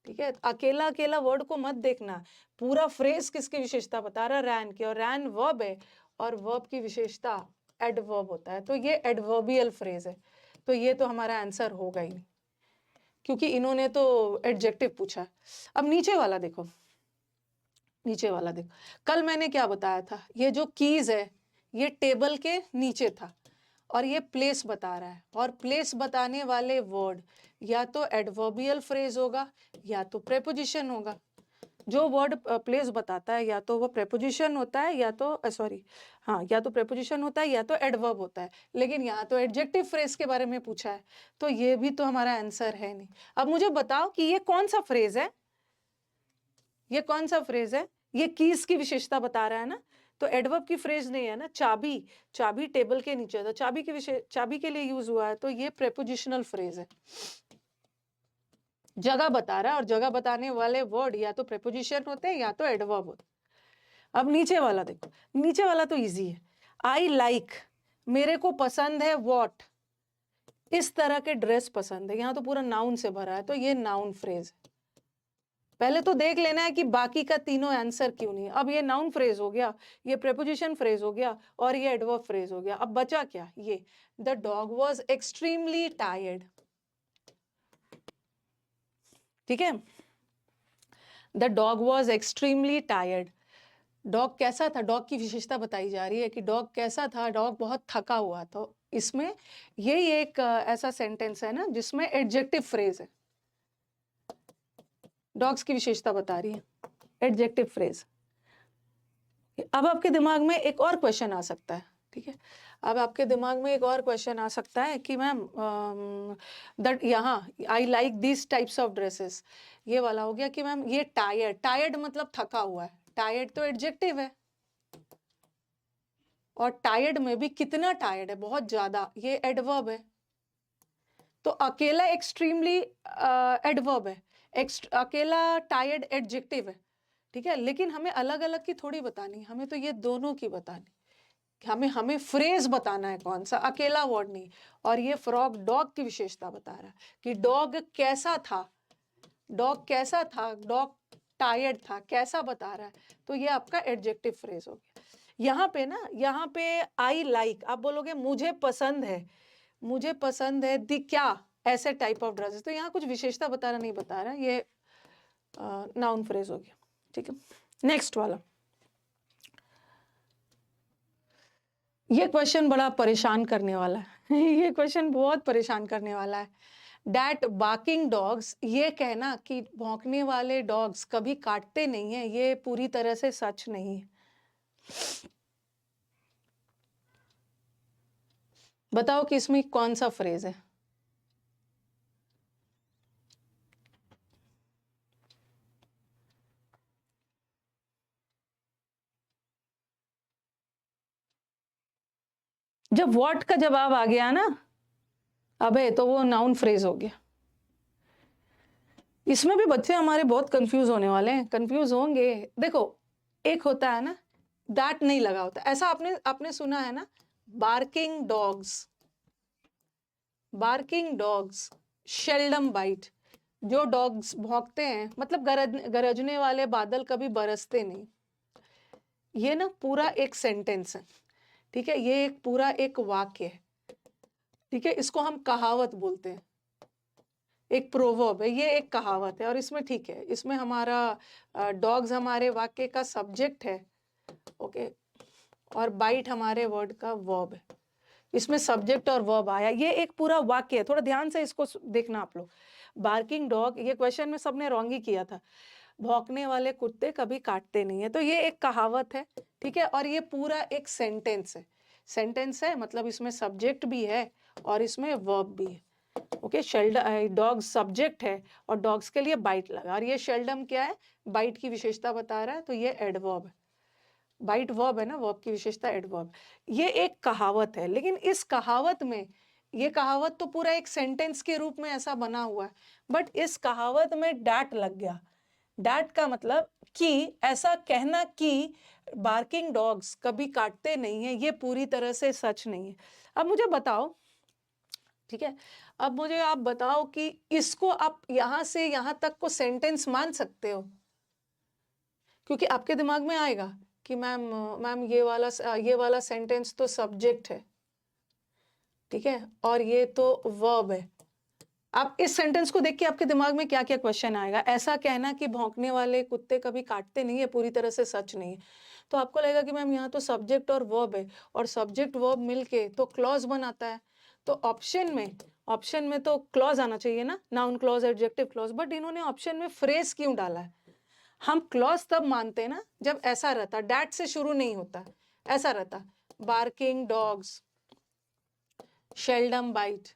ठीक है, अकेला अकेला वर्ड को मत देखना, पूरा फ्रेज किसकी विशेषता बता रहा है? रैन की, और रैन वर्ब है, और वर्ब की विशेषता एडवर्ब होता है, तो ये एडवर्बियल फ्रेज है। तो ये तो हमारा आंसर होगा ही नहीं, क्योंकि इन्होंने तो एडजेक्टिव पूछा। अब नीचे वाला देखो, नीचे वाला देखो, कल मैंने क्या बताया था, ये जो कीज है ये टेबल के नीचे था, और ये प्लेस बता रहा है, और प्लेस बताने वाले वर्ड या तो एडवर्बियल फ्रेज होगा या तो प्रेपोजिशन होगा। जो वर्ड प्लेस बताता है या तो वो प्रेपोजिशन होता है या तो सॉरी हाँ, या तो प्रेपोजिशन होता है या तो एडवर्ब होता है, लेकिन यहाँ तो एडजेक्टिव फ्रेज के बारे में पूछा है, तो ये भी तो हमारा आंसर है नहीं। अब मुझे बताओ कि ये कौन सा फ्रेज है, ये कौन सा फ्रेज है? ये कीज की विशेषता बता रहा है ना, तो एडवर्ब की फ्रेज नहीं है ना। चाबी, चाबी टेबल के नीचे, तो चाबी की चाबी के लिए यूज हुआ है, तो ये प्रेपोजिशनल फ्रेज है। जगह बता रहा है, और जगह बताने वाले वर्ड या तो प्रेपोजिशन होते हैं या तो एडवर्ब होते हैं। अब नीचे वाला देखो, नीचे वाला तो इजी है। आई लाइक, मेरे को पसंद है, वॉट, इस तरह के ड्रेस पसंद है, यहाँ तो पूरा नाउन से भरा है, तो ये नाउन फ्रेज है। पहले तो देख लेना है कि बाकी का तीनों आंसर क्यों नहीं। अब ये नाउन फ्रेज हो गया, ये प्रेपोजिशन फ्रेज हो गया, और ये एडवर्ब फ्रेज हो गया। अब बचा क्या? ये the dog was extremely tired. ठीक है, the dog was extremely tired. Dog कैसा था? डॉग की विशेषता बताई जा रही है कि डॉग कैसा था, डॉग बहुत थका हुआ था। इसमें यही एक ऐसा सेंटेंस है ना जिसमें एडजेक्टिव फ्रेज है, डॉग्स की विशेषता बता रही है, एडजेक्टिव फ्रेज। अब आपके दिमाग में एक और क्वेश्चन आ सकता है, ठीक है, अब आपके दिमाग में एक और क्वेश्चन आ सकता है कि मैम दैट यहाँ I like this types of dresses, ये वाला हो गया कि मैम ये टायर्ड, टायर्ड मतलब थका हुआ है, टायर्ड तो एडजेक्टिव है, और टायर्ड में भी कितना टायर्ड है, बहुत ज्यादा, ये एडवर्ब है। तो अकेला एक्सट्रीमली एडवर्ब है, अकेला टायर्ड एडजेक्टिव है। ठीक है, लेकिन हमें अलग अलग की थोड़ी बतानी, हमें तो ये दोनों की बतानी। हमें हमें फ्रेज बताना है कौन सा, अकेला वर्ड नहीं। और ये फ्रॉग डॉग की विशेषता बता रहा है कि डॉग कैसा था, डॉग कैसा था, डॉग टायर्ड था, कैसा बता रहा है। तो ये आपका एडजेक्टिव फ्रेज हो गया। यहाँ पे ना, यहाँ पे आई लाइक, आप बोलोगे मुझे पसंद है, मुझे पसंद है दी क्या, ऐसे टाइप ऑफ ड्रेसेस। तो यहाँ कुछ विशेषता बता रहा नहीं बता रहा, ये नाउन फ्रेज हो गया। ठीक है, नेक्स्ट वाला। ये क्वेश्चन बड़ा परेशान करने वाला है ये क्वेश्चन बहुत परेशान करने वाला है। डैट बार्किंग डॉग्स, ये कहना कि भौंकने वाले डॉग्स कभी काटते नहीं है, ये पूरी तरह से सच नहीं है। बताओ कि इसमें कौन सा फ्रेज है। जब व्हाट का जवाब आ गया ना, अबे, तो वो नाउन फ्रेज हो गया। इसमें भी बच्चे हमारे बहुत कंफ्यूज होने वाले हैं, कंफ्यूज होंगे। देखो, एक होता है ना, दैट नहीं लगा होता, ऐसा आपने आपने सुना है ना, barking dogs, barking dogs seldom bite. जो डॉग्स भौंकते हैं, मतलब गरजने वाले बादल कभी बरसते नहीं। ये ना पूरा एक सेंटेंस है, ठीक है, ये एक पूरा एक वाक्य है, ठीक है, इसको हम कहावत बोलते हैं, एक प्रोवर्ब है, ये एक कहावत है। और इसमें ठीक है, इसमें हमारा डॉग्स हमारे वाक्य का सब्जेक्ट है, ओके, और बाइट हमारे वर्ड का वर्ब है। इसमें सब्जेक्ट और वर्ब आया, ये एक पूरा वाक्य है। थोड़ा ध्यान से इसको देखना आप लोग। बार्किंग डॉग, ये क्वेश्चन में सबने रॉन्ग ही किया था। भौंकने वाले कुत्ते कभी काटते नहीं है, तो ये एक कहावत है, ठीक है, और ये पूरा एक सेंटेंस है। सेंटेंस है मतलब इसमें सब्जेक्ट भी है और इसमें वर्ब भी है। ओके, डॉग सब्जेक्ट है और डॉग्स के लिए बाइट लगा, और ये शेल्डम क्या है, बाइट की विशेषता बता रहा है, तो ये एडवर्ब है। बाइट वर्ब है ना, वर्ब की विशेषता एडवर्ब। ये एक कहावत है, लेकिन इस कहावत में, ये कहावत तो पूरा एक सेंटेंस के रूप में ऐसा बना हुआ है, बट इस कहावत में डैट लग गया। डैट का मतलब कि ऐसा कहना कि बार्किंग डॉग्स कभी काटते नहीं है, ये पूरी तरह से सच नहीं है। अब मुझे बताओ, ठीक है, अब मुझे आप बताओ कि इसको आप यहां से यहां तक को सेंटेंस मान सकते हो? क्योंकि आपके दिमाग में आएगा कि मैम, मैम ये वाला सेंटेंस तो सब्जेक्ट है, ठीक है, और ये तो वर्ब है। आप इस सेंटेंस को देख के आपके दिमाग में क्या क्या क्वेश्चन आएगा? ऐसा कहना कि भौंकने वाले कुत्ते कभी काटते नहीं है पूरी तरह से सच नहीं है। तो आपको लगेगा कि मैम यहाँ तो सब्जेक्ट और वर्ब है, और सब्जेक्ट वर्ब मिलके तो क्लॉज बनाता है। तो ऑप्शन में तो क्लॉज आना चाहिए ना, noun clause, adjective clause, but इन्होंने ऑप्शन में फ्रेज क्यों डाला है? हम क्लॉज तब मानते हैं ना जब ऐसा रहता, डैट से शुरू नहीं होता, ऐसा रहता, बार्किंग डॉग्स शेल्डम बाइट,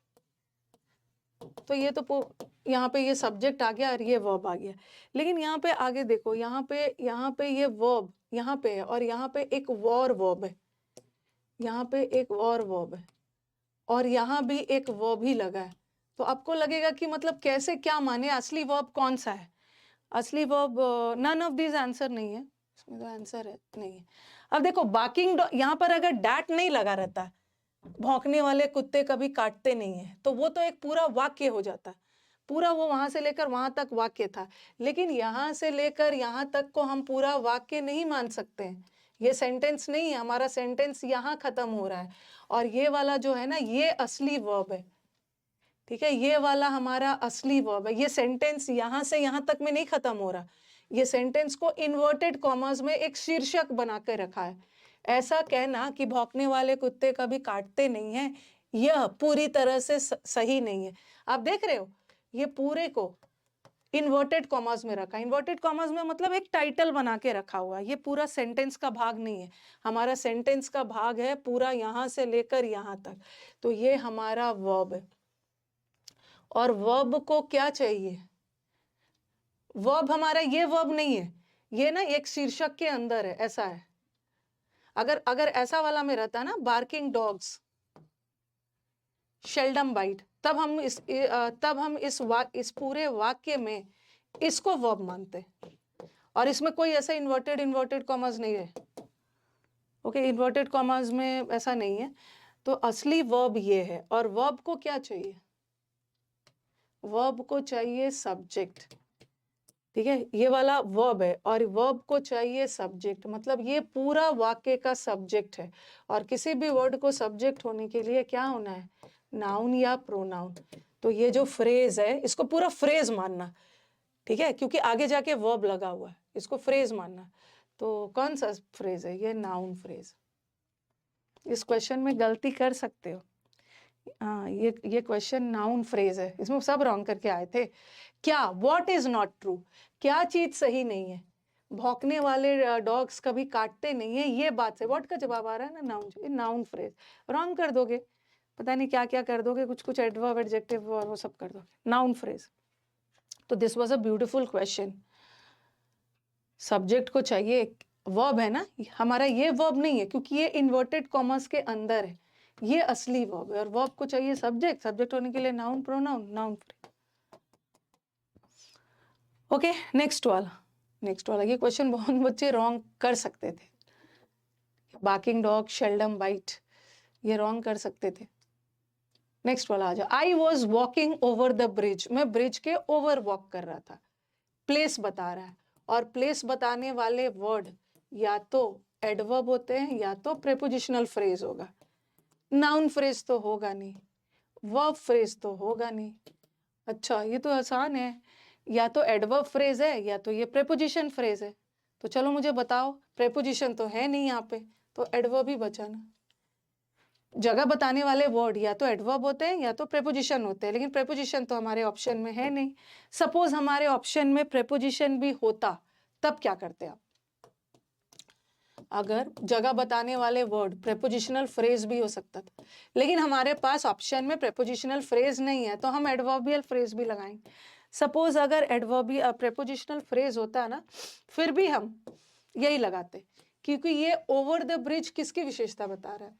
तो ये तो यहाँ पे ये सब्जेक्ट आ गया और ये वर्ब आ गया। लेकिन यहाँ पे आगे देखो, यहाँ पे ये वर्ब यहाँ पे है, और यहाँ पे एक वॉर वर्ब है, यहाँ पे एक वॉर वर्ब है, और यहाँ भी एक वर्ब ही लगा है। तो आपको लगेगा कि मतलब कैसे, क्या माने, असली वर्ब कौन सा है? असली verb none of this answer नहीं है, इसमें तो आंसर है नहीं है। अब देखो, बार्किंग, यहाँ पर अगर डैट नहीं लगा रहता, भौंकने वाले कुत्ते कभी काटते नहीं है, तो वो तो एक पूरा वाक्य हो जाता, पूरा वो वहां से लेकर वहां तक वाक्य था। लेकिन यहां से लेकर यहां तक को हम पूरा वाक्य नहीं मान सकते हैं, ये सेंटेंस नहीं है, हमारा सेंटेंस यहाँ खत्म हो रहा है, और ये वाला जो है ना, ये असली वर्ब है, ठीक है, ये वाला हमारा असली वर्ब है। ये सेंटेंस यहाँ से यहाँ तक में नहीं खत्म हो रहा, ये सेंटेंस को इन्वर्टेड कॉमर्स में एक शीर्षक बना कर रखा है। ऐसा कहना कि भौंकने वाले कुत्ते कभी काटते नहीं हैं, यह पूरी तरह से सही नहीं है। आप देख रहे हो, ये पूरे को इन्वर्टेड कॉमर्स में रखा। इन्वर्टेड कॉमर्स में मतलब एक टाइटल बना के रखा हुआ, ये पूरा सेंटेंस का भाग नहीं है। हमारा सेंटेंस का भाग है पूरा यहाँ से लेकर यहाँ तक, तो ये हमारा वर्ब है। और वर्ब को क्या चाहिए? वर्ब हमारा ये वर्ब नहीं है, ये ना एक शीर्षक के अंदर है, ऐसा है। अगर अगर ऐसा वाला में रहता ना, बार्किंग डॉग्स शेल्डम बाइट, तब हम इस पूरे वाक्य में इसको वर्ब मानते, और इसमें कोई ऐसा इन्वर्टेड कॉमर्स नहीं है। ओके, इन्वर्टेड कॉमास में ऐसा नहीं है। तो असली वर्ब ये है, और वर्ब को क्या चाहिए? वर्ब को चाहिए सब्जेक्ट, ठीक है, ये वाला वर्ब है और वर्ब को चाहिए सब्जेक्ट, मतलब ये पूरा वाक्य का सब्जेक्ट है। और किसी भी वर्ड को सब्जेक्ट होने के लिए क्या होना है? नाउन या प्रोनाउन। तो ये जो फ्रेज है इसको पूरा फ्रेज मानना, ठीक है, क्योंकि आगे जाके वर्ब लगा हुआ है, इसको फ्रेज मानना। तो कौन सा फ्रेज है? ये नाउन फ्रेज। इस क्वेश्चन में गलती कर सकते हो। हाँ, ये क्वेश्चन नाउन फ्रेज है, इसमें सब रॉन्ग करके आए थे। क्या? What is not true? क्या चीज सही नहीं है? भौंकने वाले डॉग्स कभी काटते नहीं है, ये बात से व्हाट का जवाब आ रहा है ना, नाउन। नाउन फ्रेज रॉन्ग कर दोगे, पता नहीं क्या क्या कर दोगे, कुछ कुछ एडवर्ब एडजेक्टिव और वो सब कर दोगे। Noun phrase. तो this was a beautiful question. Subject को चाहिए, वर्ब है ना हमारा, ये वर्ब नहीं है क्योंकि ये इन्वर्टेड कॉमर्स के अंदर है, ये असली वर्ब है। और वर्ब को चाहिए सब्जेक्ट, सब्जेक्ट होने के लिए noun pronoun, noun phrase. Okay, next वाला ये क्वेश्चन बहुत बच्चे रॉन्ग कर सकते थे। बार्किंग डॉग शेल्डम बाइट, ये रॉन्ग कर सकते थे। नेक्स्ट वाला आ जाओ। I was walking over the bridge, मैं ब्रिज के ओवर वॉक कर रहा था। प्लेस बता रहा है, और प्लेस बताने वाले वर्ड या तो एडवर्ब होते हैं या तो प्रेपोजिशनल फ्रेज होगा। नाउन फ्रेज तो होगा नहीं, वर्ब फ्रेज तो होगा नहीं। अच्छा, ये तो आसान है, या तो एडवर्ब फ्रेज है या तो ये प्रेपोजिशन फ्रेज है। तो चलो मुझे बताओ, प्रेपोजिशन तो है नहीं यहाँ पे, तो एडवर्ब ही बचा ना। जगह बताने वाले वर्ड या तो एडवर्ब होते हैं या तो प्रेपोजिशन होते हैं, लेकिन प्रेपोजिशन तो हमारे ऑप्शन में है नहीं। सपोज हमारे ऑप्शन में प्रेपोजिशन भी होता, तब क्या करते आप? अगर जगह बताने वाले वर्ड प्रेपोजिशनल फ्रेज भी हो सकता था, लेकिन हमारे पास ऑप्शन में प्रेपोजिशनल फ्रेज नहीं है, तो हम एडवर्बियल फ्रेज भी लगाएंगे। सपोज अगर एडवर्बियल प्रेपोजिशनल फ्रेज होता ना, फिर भी हम यही लगाते, क्योंकि ये ओवर द ब्रिज किसकी विशेषता बता रहा है?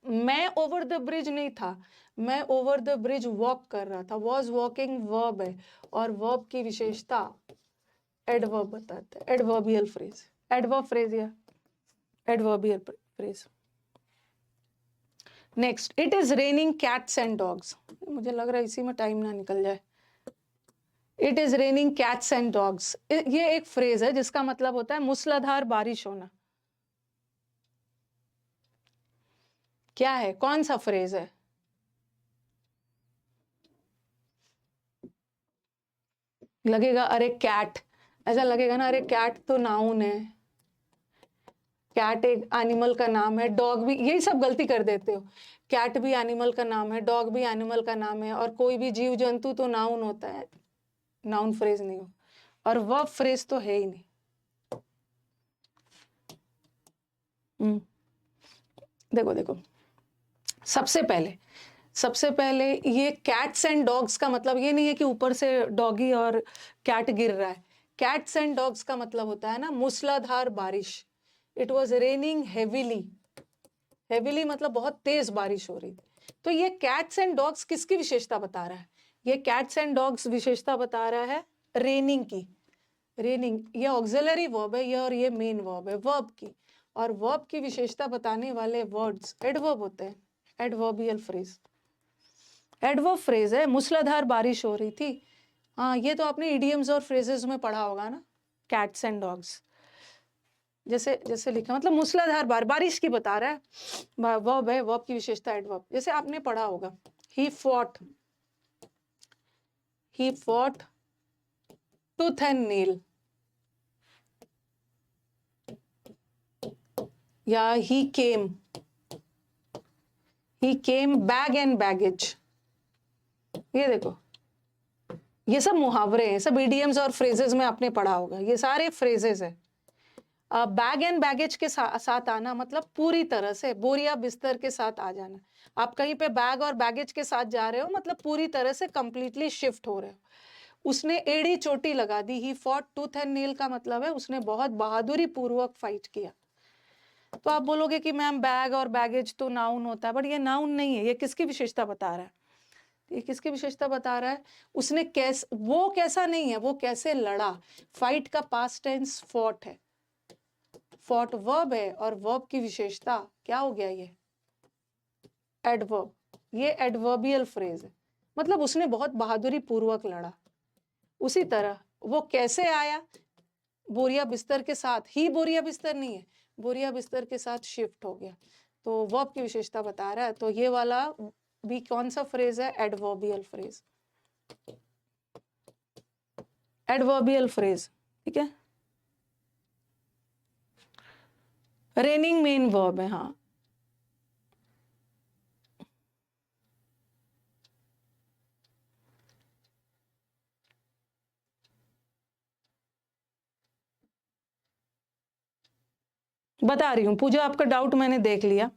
मैं ओवर द ब्रिज नहीं था, मैं ओवर द ब्रिज वॉक कर रहा था। वॉज वॉकिंग वर्ब है, और वर्ब की विशेषता एडवर्ब बताता है, एडवर्बियल फ्रेज, एडवर्ब फ्रेज या adverbial phrase. Next, it is raining cats and dogs, मुझे लग रहा है इसी में टाइम ना निकल जाए। It is raining cats and dogs, ये एक फ्रेज है जिसका मतलब होता है मूसलाधार बारिश होना। क्या है, कौन सा फ्रेज है? लगेगा अरे कैट, ऐसा लगेगा ना, अरे कैट तो नाउन है, कैट एक एनिमल का नाम है, डॉग भी, यही सब गलती कर देते हो। कैट भी एनिमल का नाम है, डॉग भी एनिमल का नाम है, और कोई भी जीव जंतु तो नाउन होता है, नाउन फ्रेज नहीं हो, और वर्ब फ्रेज तो है ही नहीं। देखो देखो, सबसे पहले ये कैट्स एंड डॉग्स का मतलब ये नहीं है कि ऊपर से डॉगी और कैट गिर रहा है। कैट्स एंड डॉग्स का मतलब होता है ना मूसलाधार बारिश। It was raining heavily, heavily मतलब बहुत तेज बारिश हो रही थी। तो ये कैट्स एंड डॉग्स किसकी विशेषता बता रहा है? ये कैट्स एंड डॉग्स विशेषता बता रहा है रेनिंग की। रेनिंग ये ऑक्सिलरी वर्ब है, ये और ये मेन वर्ब है, वर्ब की। और वर्ब की विशेषता बताने वाले वर्ड्स एडवर्ब होते हैं, एडवर्बियल फ्रेज। एडवर्ब फ्रेज है, मूसलाधार बारिश हो रही थी। हाँ, ये तो आपने इडियम्स और फ्रेजेस में पढ़ा होगा ना, कैट्स एंड डॉग्स। जैसे जैसे लिखा मतलब मूसलाधार बारिश की बता रहा है, वर्ब है, वर्ब की विशेषता एडवर्ब। जैसे आपने पढ़ा होगा, ही फॉट टूथ एंड नेल, या ही केम बैग एंड बैगेज। ये देखो, ये सब मुहावरे हैं, सब इडियम्स और फ्रेजेस में आपने पढ़ा होगा, ये सारे फ्रेजेस है। बैग एंड बैगेज के साथ आना मतलब पूरी तरह से बोरिया बिस्तर के साथ आ जाना। आप कहीं पे बैग और बैगेज के साथ जा रहे हो, मतलब पूरी तरह से कंप्लीटली शिफ्ट हो रहे हो। उसने एड़ी चोटी लगा दी, he fought tooth and nail का मतलब है उसने बहुत बहादुरी पूर्वक फाइट किया। तो आप बोलोगे कि मैम बैग और बैगेज तो नाउन होता है, बट ये नाउन नहीं है, ये किसकी विशेषता बता रहा है? ये किसकी विशेषता बता रहा है? उसने वो कैसा नहीं है, वो कैसे लड़ा। फाइट का पास्ट टेंस फॉट है, फॉट वर्ब है और वर्ब की विशेषता क्या हो गया, ये एडवर्ब, ये एडवर्बियल फ्रेज है, मतलब उसने बहुत बहादुरी पूर्वक लड़ा। उसी तरह वो कैसे आया, बोरिया बिस्तर के साथ, ही बोरिया बिस्तर नहीं है, बोरिया बिस्तर के साथ शिफ्ट हो गया, तो वर्ब की विशेषता बता रहा है। तो ये वाला भी कौन सा फ्रेज है, एडवर्बियल फ्रेज, एडवर्बियल फ्रेज, ठीक है। रेनिंग मेन वर्ब है, हाँ। बता रही हूं, पूजा आपका डाउट मैंने देख लिया,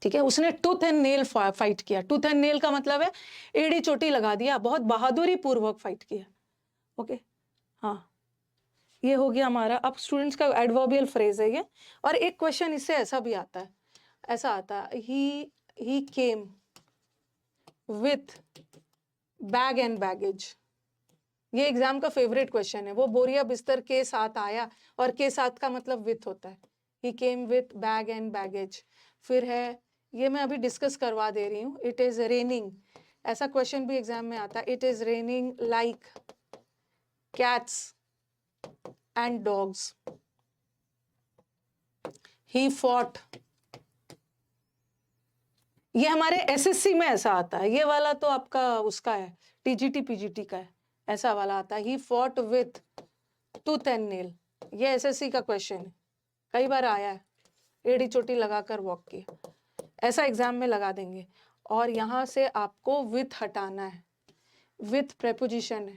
ठीक है। उसने टूथ एंड नेल फाइट किया, टूथ एंड नेल का मतलब है एड़ी चोटी लगा दिया, बहुत बहादुरी पूर्वक फाइट किया, ओके। हाँ, ये हो गया हमारा। अब स्टूडेंट्स का एडवर्बियल फ्रेज है ये। और एक क्वेश्चन इससे ऐसा भी आता है, ऐसा आता है, he came with bag and baggage, ये एग्जाम का फेवरेट क्वेश्चन है। वो बोरिया बिस्तर के साथ आया, और के साथ का मतलब विथ होता है, he came with bag and baggage. फिर है, ये मैं अभी डिस्कस करवा दे रही हूँ, इट इज रेनिंग, ऐसा क्वेश्चन भी एग्जाम में आता है, it is raining like cats and dogs, he fought, ये हमारे एसएससी में ऐसा आता है, ये वाला तो आपका उसका है, टीजीटी पीजीटी का है, ऐसा वाला आता है, he fought with tooth and nail, ये एसएससी का क्वेश्चन है, कई बार आया है, एड़ी चोटी लगाकर वॉक किया, ऐसा एग्जाम में लगा देंगे। और यहाँ से आपको विथ हटाना है, विथ प्रेपोजिशन है,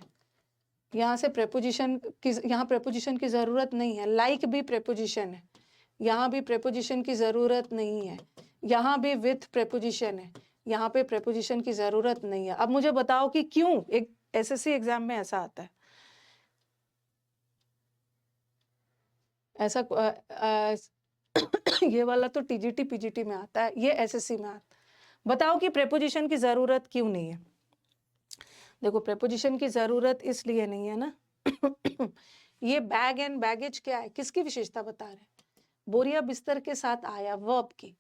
यहाँ से प्रेपोजिशन की, यहाँ प्रेपोजिशन की जरूरत नहीं है, लाइक भी प्रेपोजिशन है, यहाँ भी प्रेपोजिशन की जरूरत नहीं है, यहाँ भी विथ प्रेपोजिशन है, यहाँ पे प्रेपोजिशन की जरूरत नहीं है। अब मुझे बताओ कि क्यों एक एसएससी एग्जाम में ऐसा आता है, ऐसा ये वाला तो टीजीटी पीजीटी में आता है, ये एसएससी में आता है। बताओ कि प्रेपोजिशन की जरूरत क्यों नहीं है। देखो, प्रेपोजिशन की जरूरत इसलिए नहीं है ना ये बैग एंड बैगेज क्या है, किसकी विशेषता बता रहे हैं, बोरिया बिस्तर के साथ आया, वर्ब की,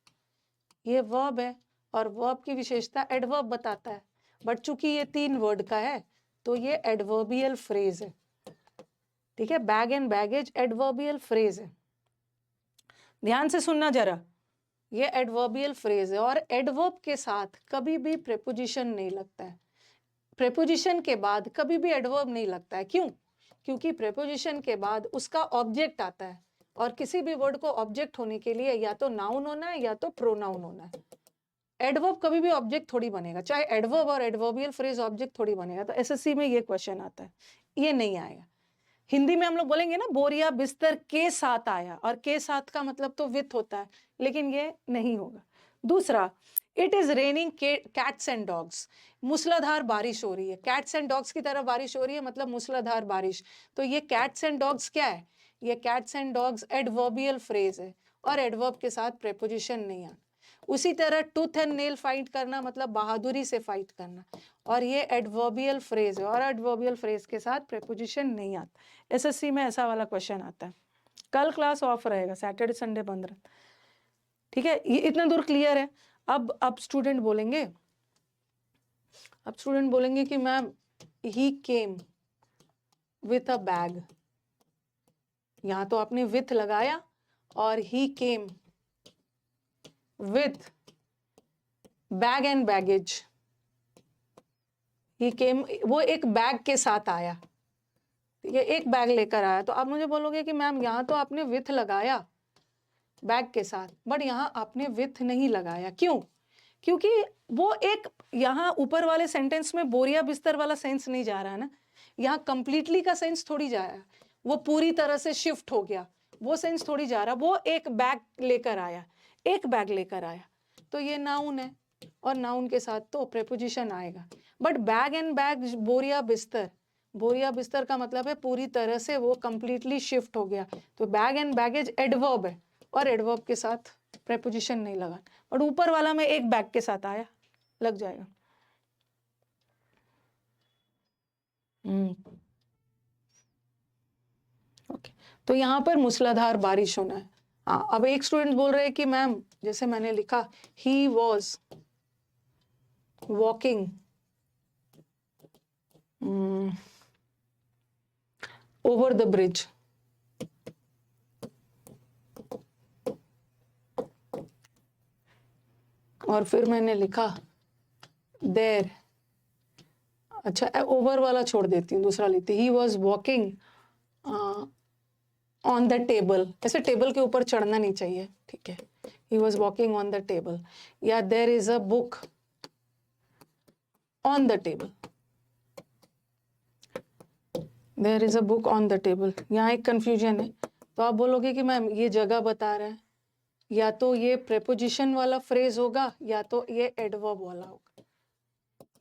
ये वर्ब है, और वर्ब की विशेषता एडवर्ब बताता है, बट चूंकि ये 3 वर्ड का है तो ये एडवर्बियल फ्रेज है, ठीक है। Bag and baggage adverbial phrase है, ध्यान से सुनना जरा, ये एडवर्बियल फ्रेज है, और एडवर्ब के साथ कभी भी प्रेपोजिशन नहीं लगता है, प्रेपोजिशन के बाद कभी भी एडवर्ब नहीं लगता है, क्यों, क्योंकि प्रेपोजिशन के बाद उसका ऑब्जेक्ट आता है, और किसी भी वर्ड को ऑब्जेक्ट होने के लिए या तो नाउन होना है या तो प्रोनाउन होना है, एडवर्ब कभी भी ऑब्जेक्ट थोड़ी बनेगा, चाहे एडवर्ब और एडवर्बियल फ्रेज ऑब्जेक्ट थोड़ी बनेगा। तो एसएससी में ये क्वेश्चन आता है, ये नहीं आएगा। हिंदी में हम लोग बोलेंगे ना, बोरिया बिस्तर के साथ आया, और के साथ का मतलब तो विथ होता है, लेकिन ये नहीं होगा। दूसरा, it is raining cats and dogs, मूसलाधार बारिश हो रही है, कैट्स एंड डॉग्स की तरह बारिश हो रही है, मतलब मूसलाधार बारिश। तो ये कैट्स एंड डॉग्स क्या है, ये cats and dogs adverbial phrase है, और एडवर्ब के साथ प्रेपोजिशन नहीं आना। उसी तरह टूथ एंड नेल फाइट करना मतलब बहादुरी से फाइट करना, और ये एडवर्बियल फ्रेज है, और एडवर्बियल फ्रेज के साथ प्रेपोजिशन नहीं आता। एसएससी में ऐसा वाला क्वेश्चन आता है। कल क्लास ऑफ रहेगा, सैटरडे संडे बंद रहता, ठीक है। ये इतना दूर क्लियर है। अब स्टूडेंट बोलेंगे, अब स्टूडेंट बोलेंगे कि ma'am he came with a bag, यहां तो आपने विथ लगाया, और he came with bag and baggage, he came, वो एक बैग के साथ आया, ये एक बैग लेकर आया। तो आप मुझे बोलोगे कि मैम यहाँ तो आपने विथ लगाया बैग के साथ, बट यहाँ आपने विथ नहीं लगाया, क्यों, क्योंकि वो एक, यहाँ ऊपर वाले सेंटेंस में बोरिया बिस्तर वाला सेंस नहीं जा रहा है ना, यहाँ कंप्लीटली का सेंस थोड़ी जा रहा है, वो पूरी तरह से शिफ्ट हो गया, वो सेंस थोड़ी जा रहा, वो एक बैग लेकर आया, एक बैग लेकर आया, तो ये नाउन है, और नाउन के साथ तो प्रेपोजिशन आएगा। बट बैग एंड बैग, बोरिया बिस्तर, बोरिया बिस्तर का मतलब है पूरी तरह से वो कंप्लीटली शिफ्ट हो गया, तो बैग एंड बैगेज एडवर्ब है, और एडवर्ब के साथ प्रेपोजिशन नहीं लगा, और ऊपर वाला में एक बैग के साथ आया, लग जाएगा। ओके, तो यहाँ पर मूसलाधार बारिश होना है। हाँ, अब एक स्टूडेंट बोल रहे हैं कि मैम जैसे मैंने लिखा ही was walking over the bridge, और फिर मैंने लिखा देर, अच्छा ओवर वाला छोड़ देती हूँ, दूसरा लेती, he was walking on the table, ऐसे टेबल के ऊपर चढ़ना नहीं चाहिए, ठीक है, he was walking on the table, या there is a book on the table, there is a book on the table. यहाँ एक कंफ्यूजन है, तो आप बोलोगे कि मैम ये जगह बता रहा है, या तो ये प्रेपोजिशन वाला फ्रेज होगा या तो ये एडवर्ब वाला होगा।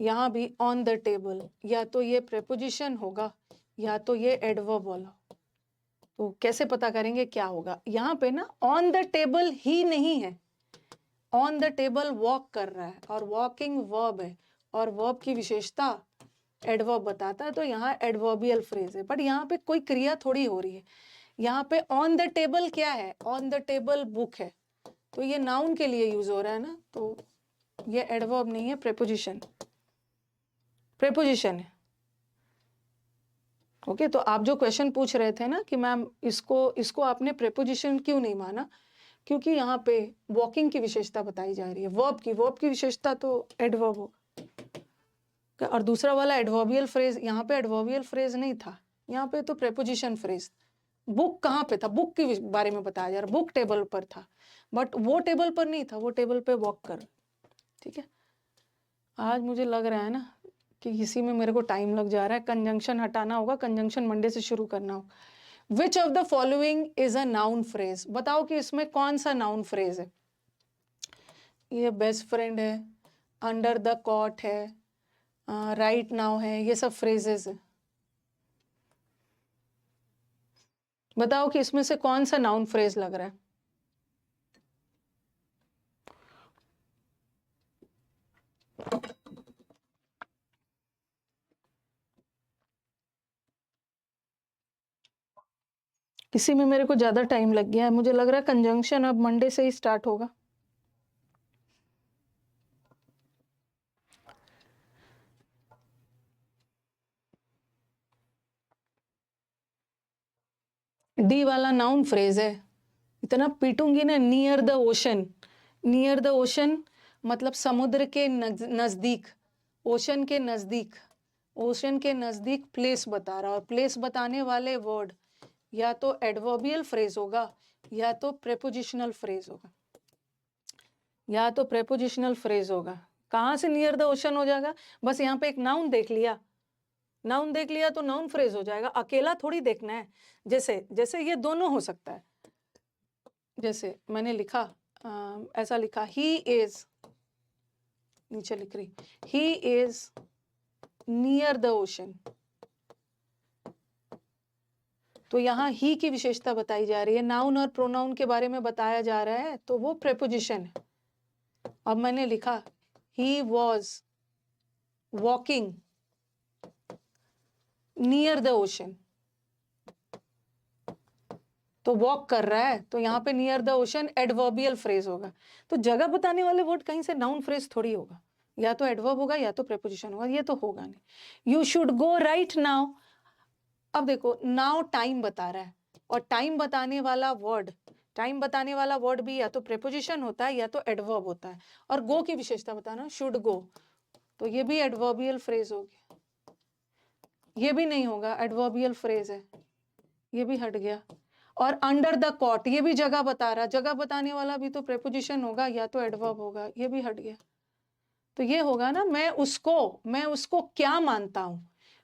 यहाँ भी ऑन द टेबल, या तो ये प्रेपोजिशन होगा या तो ये एडवर्ब वाला। तो कैसे पता करेंगे क्या होगा? यहाँ पे ना ऑन द टेबल ही नहीं है, ऑन द टेबल वॉक कर रहा है और वॉकिंग वर्ब है, और वर्ब की विशेषता एडवर्ब बताता है, तो यहाँ एडवर्बियल फ्रेज है। बट यहाँ पे कोई क्रिया थोड़ी हो रही है, यहाँ पे ऑन द टेबल क्या है? ऑन द टेबल बुक है, तो ये नाउन के लिए यूज हो रहा है ना, तो ये एडवर्ब नहीं है, प्रेपोजिशन, प्रेपोजिशन है। ओके, तो आप जो क्वेश्चन पूछ रहे थे ना कि मैम इसको आपने प्रेपोजिशन क्यों नहीं माना, क्योंकि यहाँ पे वॉकिंग की विशेषता बताई जा रही है, वर्ब की विशेषता तो एडवर्ब हो, और दूसरा वाला एडवर्बियल फ्रेज, यहाँ पे एडवर्बियल फ्रेज नहीं था, यहाँ पे तो प्रेपोजिशन फ्रेज। बुक कहाँ पे था? बुक के बारे में बताया जा रहा, बुक टेबल पर था, बट वो टेबल पर नहीं था, वो टेबल पे वॉक कर। ठीक है, आज मुझे लग रहा है ना कि इसी में मेरे को टाइम लग जा रहा है, कंजंक्शन हटाना होगा, कंजंक्शन मंडे से शुरू करना होगा। Which of the following is a noun phrase? बताओ कि इसमें कौन सा नाउन फ्रेज है? ये बेस्ट फ्रेंड है, अंडर द कॉट है, राइट नाउ है, ये सब फ्रेजेस है। बताओ कि इसमें से कौन सा नाउन फ्रेज लग रहा है? इसी में मेरे को ज्यादा टाइम लग गया है, मुझे लग रहा है कंजंक्शन अब मंडे से ही स्टार्ट होगा। डी वाला नाउन फ्रेज है, इतना पीटूंगी ना। Near the ocean, near the ocean मतलब समुद्र के नजदीक, ओशन के नजदीक, ओशन के नजदीक प्लेस बता रहा, और प्लेस बताने वाले वर्ड या तो एडवर्बियल फ्रेज होगा या तो प्रेपोजिशनल फ्रेज होगा, या तो प्रेपोजिशनल फ्रेज होगा। कहाँ से नियर द ओशन हो जाएगा? बस यहाँ पे एक नाउन देख लिया, नाउन देख लिया तो नाउन फ्रेज हो जाएगा, अकेला थोड़ी देखना है। जैसे जैसे ये दोनों हो सकता है, जैसे मैंने लिखा ऐसा लिखा, ही इज, नीचे लिख रही he is near the ocean, तो यहाँ ही की विशेषता बताई जा रही है, नाउन और प्रोनाउन के बारे में बताया जा रहा है, तो वो प्रेपोजिशन है। अब मैंने लिखा ही was walking near the ocean, तो वॉक कर रहा है, तो यहाँ पे near the ocean adverbial phrase होगा। तो जगह बताने वाले वर्ड कहीं से नाउन फ्रेज थोड़ी होगा, या तो एडवर्ब होगा या तो प्रेपोजिशन होगा, ये तो होगा नहीं। You should go right now, अब देखो नाउ टाइम बता रहा है, और टाइम बताने वाला वर्ड, टाइम बताने वाला वर्ड भी या तो प्रेपोजिशन होता है या तो एडवर्ब होता है, और गो की विशेषता बताना, शुड गो, तो ये भी एडवर्बियल फ्रेज हो गया, ये भी नहीं होगा, एडवर्बियल फ्रेज है, ये भी हट गया। और अंडर द कॉट, ये भी जगह बता रहा, जगह बताने वाला भी तो प्रेपोजिशन होगा या तो एडवर्ब होगा, ये भी हट गया। तो ये होगा ना, मैं उसको क्या मानता हूं,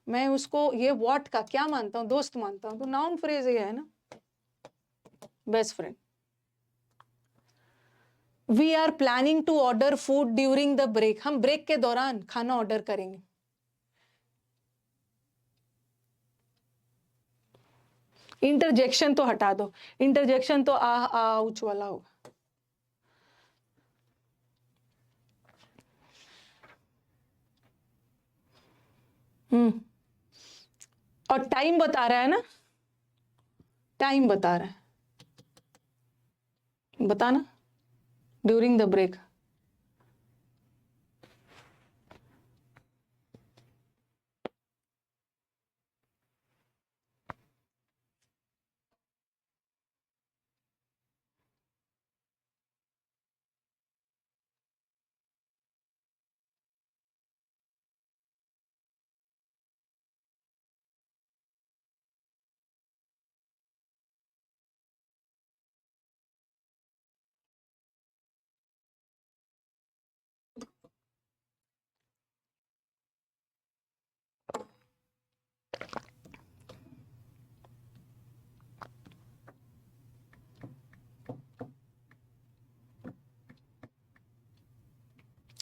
मैं उसको ये व्हाट का क्या मानता हूं, दोस्त मानता हूं, तो नाउन फ्रेज ये है ना, best friend. We are planning to order food during the break, हम ब्रेक के दौरान खाना ऑर्डर करेंगे। इंटरजेक्शन तो हटा दो, इंटरजेक्शन तो आउच वाला होगा। और टाइम बता रहा है ना, टाइम बता रहा है, बताना ड्यूरिंग द ब्रेक।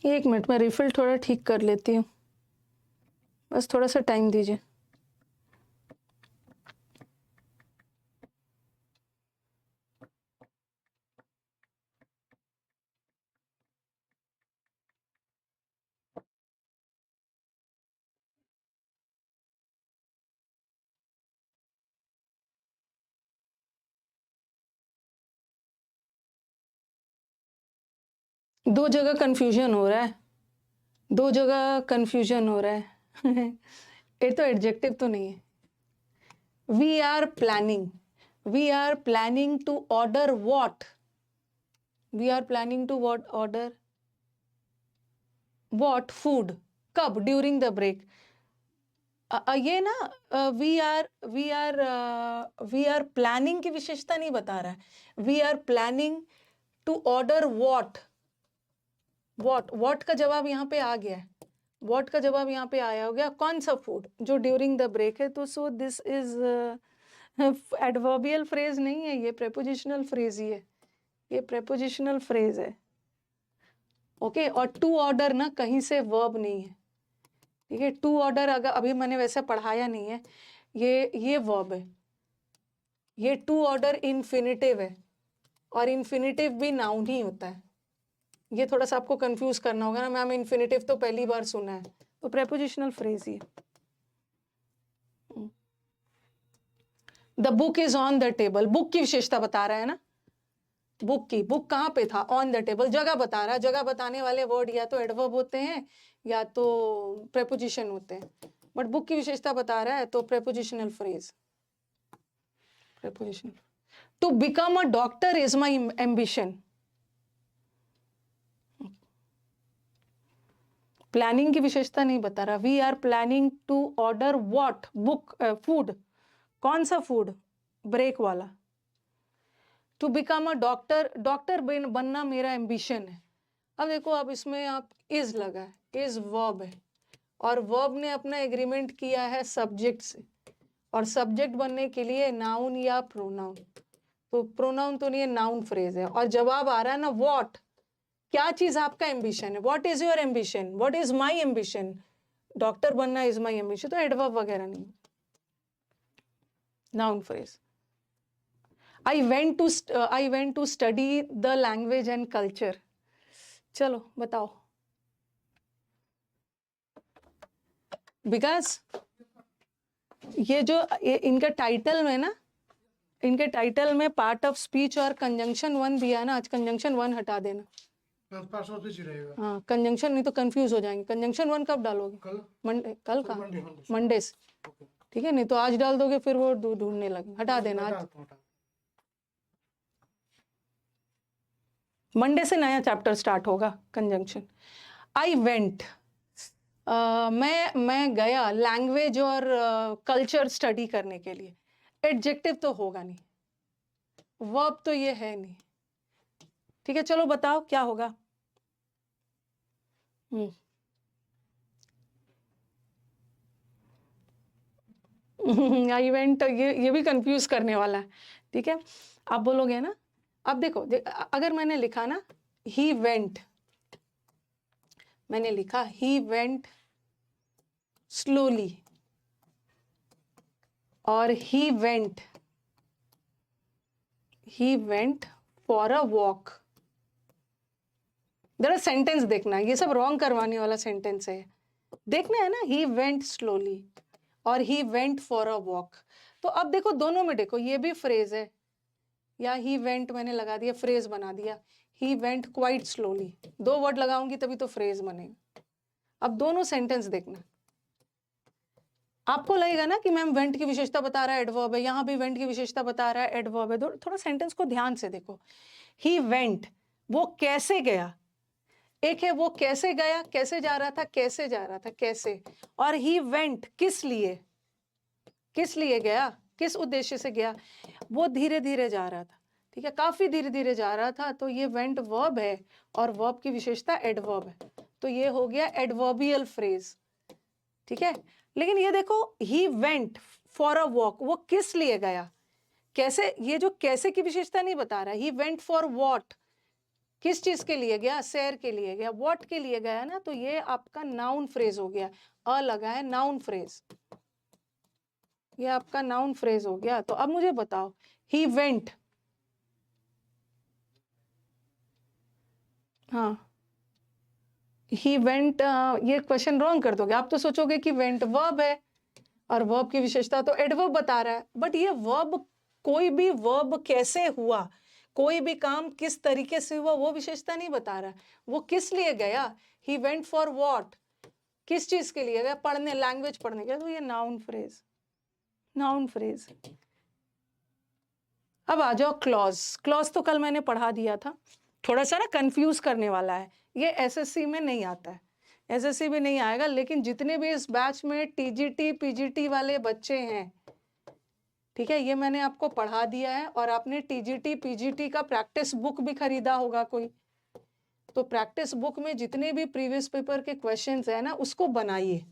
एक मिनट, मैं रिफिल थोड़ा ठीक कर लेती हूँ, बस थोड़ा सा टाइम दीजिए। दो जगह कंफ्यूजन हो रहा है, दो जगह कंफ्यूजन हो रहा है। ये तो एडजेक्टिव तो नहीं है। We are planning to order what, we are planning to order what food, कब, ड्यूरिंग द ब्रेक। ये ना वी आर प्लानिंग की विशेषता नहीं बता रहा है। We are planning to order what का जवाब यहाँ पे आ गया है, व्हाट का जवाब यहाँ पे आया हो गया, कौन सा फूड जो ड्यूरिंग द ब्रेक है। तो so this is adverbial phrase नहीं है, ये प्रेपोजिशनल फ्रेज ही है, ये प्रेपोजिशनल फ्रेज है। ओके, और टू ऑर्डर ना कहीं से वर्ब नहीं है, ठीक है। टू ऑर्डर अगर अभी मैंने वैसे पढ़ाया नहीं है, ये वर्ब है, ये टू ऑर्डर इन्फिनिटिव है, और इन्फिनिटिव भी नाउन ही होता है। ये थोड़ा सा आपको कंफ्यूज करना होगा ना, मैम इन्फिनिटिव तो पहली बार सुना है, तो प्रेपोजिशनल फ्रेज ही है। The book is on the table, book की विशेषता बता रहा है ना, बुक कहाँ पे था, ऑन द टेबल, जगह बता रहा है। जगह बताने वाले वर्ड या तो एडवर्ब होते हैं या तो प्रेपोजिशन होते हैं, बट बुक की विशेषता बता रहा है तो prepositional phrase, preposition. To become a doctor is my ambition, planning की विशेषता नहीं बता रहा। We are planning to order what, book, food, कौन सा फूड, ब्रेक वाला। To become a doctor, doctor बनना मेरा एम्बिशन है। अब देखो, अब इसमें आप इज लगा है, इज वर्ब है, और वर्ब ने अपना एग्रीमेंट किया है सब्जेक्ट से, और सब्जेक्ट बनने के लिए नाउन या प्रोनाउन, तो प्रोनाउन तो नहीं है, नाउन फ्रेज है, और जवाब आ रहा है ना व्हाट, क्या चीज आपका एम्बिशन है, what is your ambition, what is my ambition, doctor बनना इज माई एम्बिशन, तो एडवर्ब वगैरह नहीं, noun phrase. I went to study the language and culture. चलो बताओ, बिकॉज ये जो इनका टाइटल में ना, इनके टाइटल में पार्ट ऑफ स्पीच और कंजंक्शन वन दिया ना, आज कंजंक्शन वन हटा देना। हाँ, कंजंक्शन नहीं तो कंफ्यूज हो जाएंगे। कंजंक्शन वन कब डालोगे? कल। मंडे, कल का मंडे से, ठीक है, नहीं तो आज डाल दोगे फिर वो ढूंढने लगे, हटा देना आज। मंडे से नया चैप्टर स्टार्ट होगा, कंजंक्शन। आई वेंट, मैं गया लैंग्वेज और कल्चर स्टडी करने के लिए, एडजेक्टिव तो होगा नहीं, वर्ब तो ये है नहीं, ठीक है। चलो बताओ क्या होगा। आई वेंट, ये भी कंफ्यूज करने वाला है, ठीक है। आप बोलोगे ना, अब देखो अगर मैंने लिखा ना ही वेंट, मैंने लिखा ही वेंट स्लोली, और he went for a walk, जरा सेंटेंस देखना है, ये सब रॉन्ग करवाने वाला सेंटेंस है, देखना है ना। ही वेंट स्लोली और he went for a walk, तो तो अब देखो दोनों में देखो, ये भी फ्रेज है, या ही वेंट मैंने लगा दिया, फ्रेज बना दिया, he went quite slowly, 2 word लगाऊंगी तभी तो फ्रेज बनेगा। अब दोनों सेंटेंस देखना, आपको लगेगा ना कि मैम वेंट की विशेषता बता रहा है, एडवर्ब है, यहां भी वेंट की विशेषता बता रहा है, एडवर्ब है। थोड़ा सेंटेंस को ध्यान से देखो। ही वेंट, वो कैसे गया, एक है वो कैसे गया, कैसे जा रहा था, कैसे जा रहा था, कैसे, और ही वेंट किस लिए, किस लिए गया, किस उद्देश्य से गया, वो धीरे धीरे जा रहा था, ठीक है, काफी धीरे धीरे जा रहा था, तो ये वेंट वर्ब है और वर्ब की विशेषता एडवर्ब है, तो ये हो गया एडवर्बियल फ्रेज, ठीक है। लेकिन ये देखो, he went for a walk, वो किस लिए गया, कैसे, ये जो कैसे की विशेषता नहीं बता रहा, ही वेंट फॉर वॉट, किस चीज के लिए गया, सैर के लिए गया, व्हाट के लिए गया ना, तो ये आपका नाउन फ्रेज हो गया, अ लगा है, नाउन फ्रेज, ये आपका नाउन फ्रेज हो गया। तो अब मुझे बताओ, ही वेंट, हाँ, ही वेंट, ये क्वेश्चन रॉन्ग कर दोगे, आप तो सोचोगे कि वेंट वर्ब है और वर्ब की विशेषता तो एडवर्ब बता रहा है, बट ये वर्ब, कोई भी वर्ब कैसे हुआ, कोई भी काम किस तरीके से हुआ, वो विशेषता नहीं बता रहा है, वो किस लिए गया, ही वेंट फॉर व्हाट, किस चीज के लिए गया, पढ़ने, लैंग्वेज पढ़ने गया, तो ये नाउन फ्रेज, नाउन फ्रेज। अब आ जाओ क्लॉज, क्लॉज तो कल मैंने पढ़ा दिया था, थोड़ा सा ना कंफ्यूज करने वाला है, ये एसएससी में नहीं आता है, एसएससी में नहीं आएगा, लेकिन जितने भी इस बैच में टीजीटी पीजीटी वाले बच्चे हैं, ठीक है, ये मैंने आपको पढ़ा दिया है, और आपने टीजीटी पीजीटी का प्रैक्टिस बुक भी खरीदा होगा कोई, तो प्रैक्टिस बुक में जितने भी प्रीवियस पेपर के क्वेश्चंस है ना, उसको बनाइए,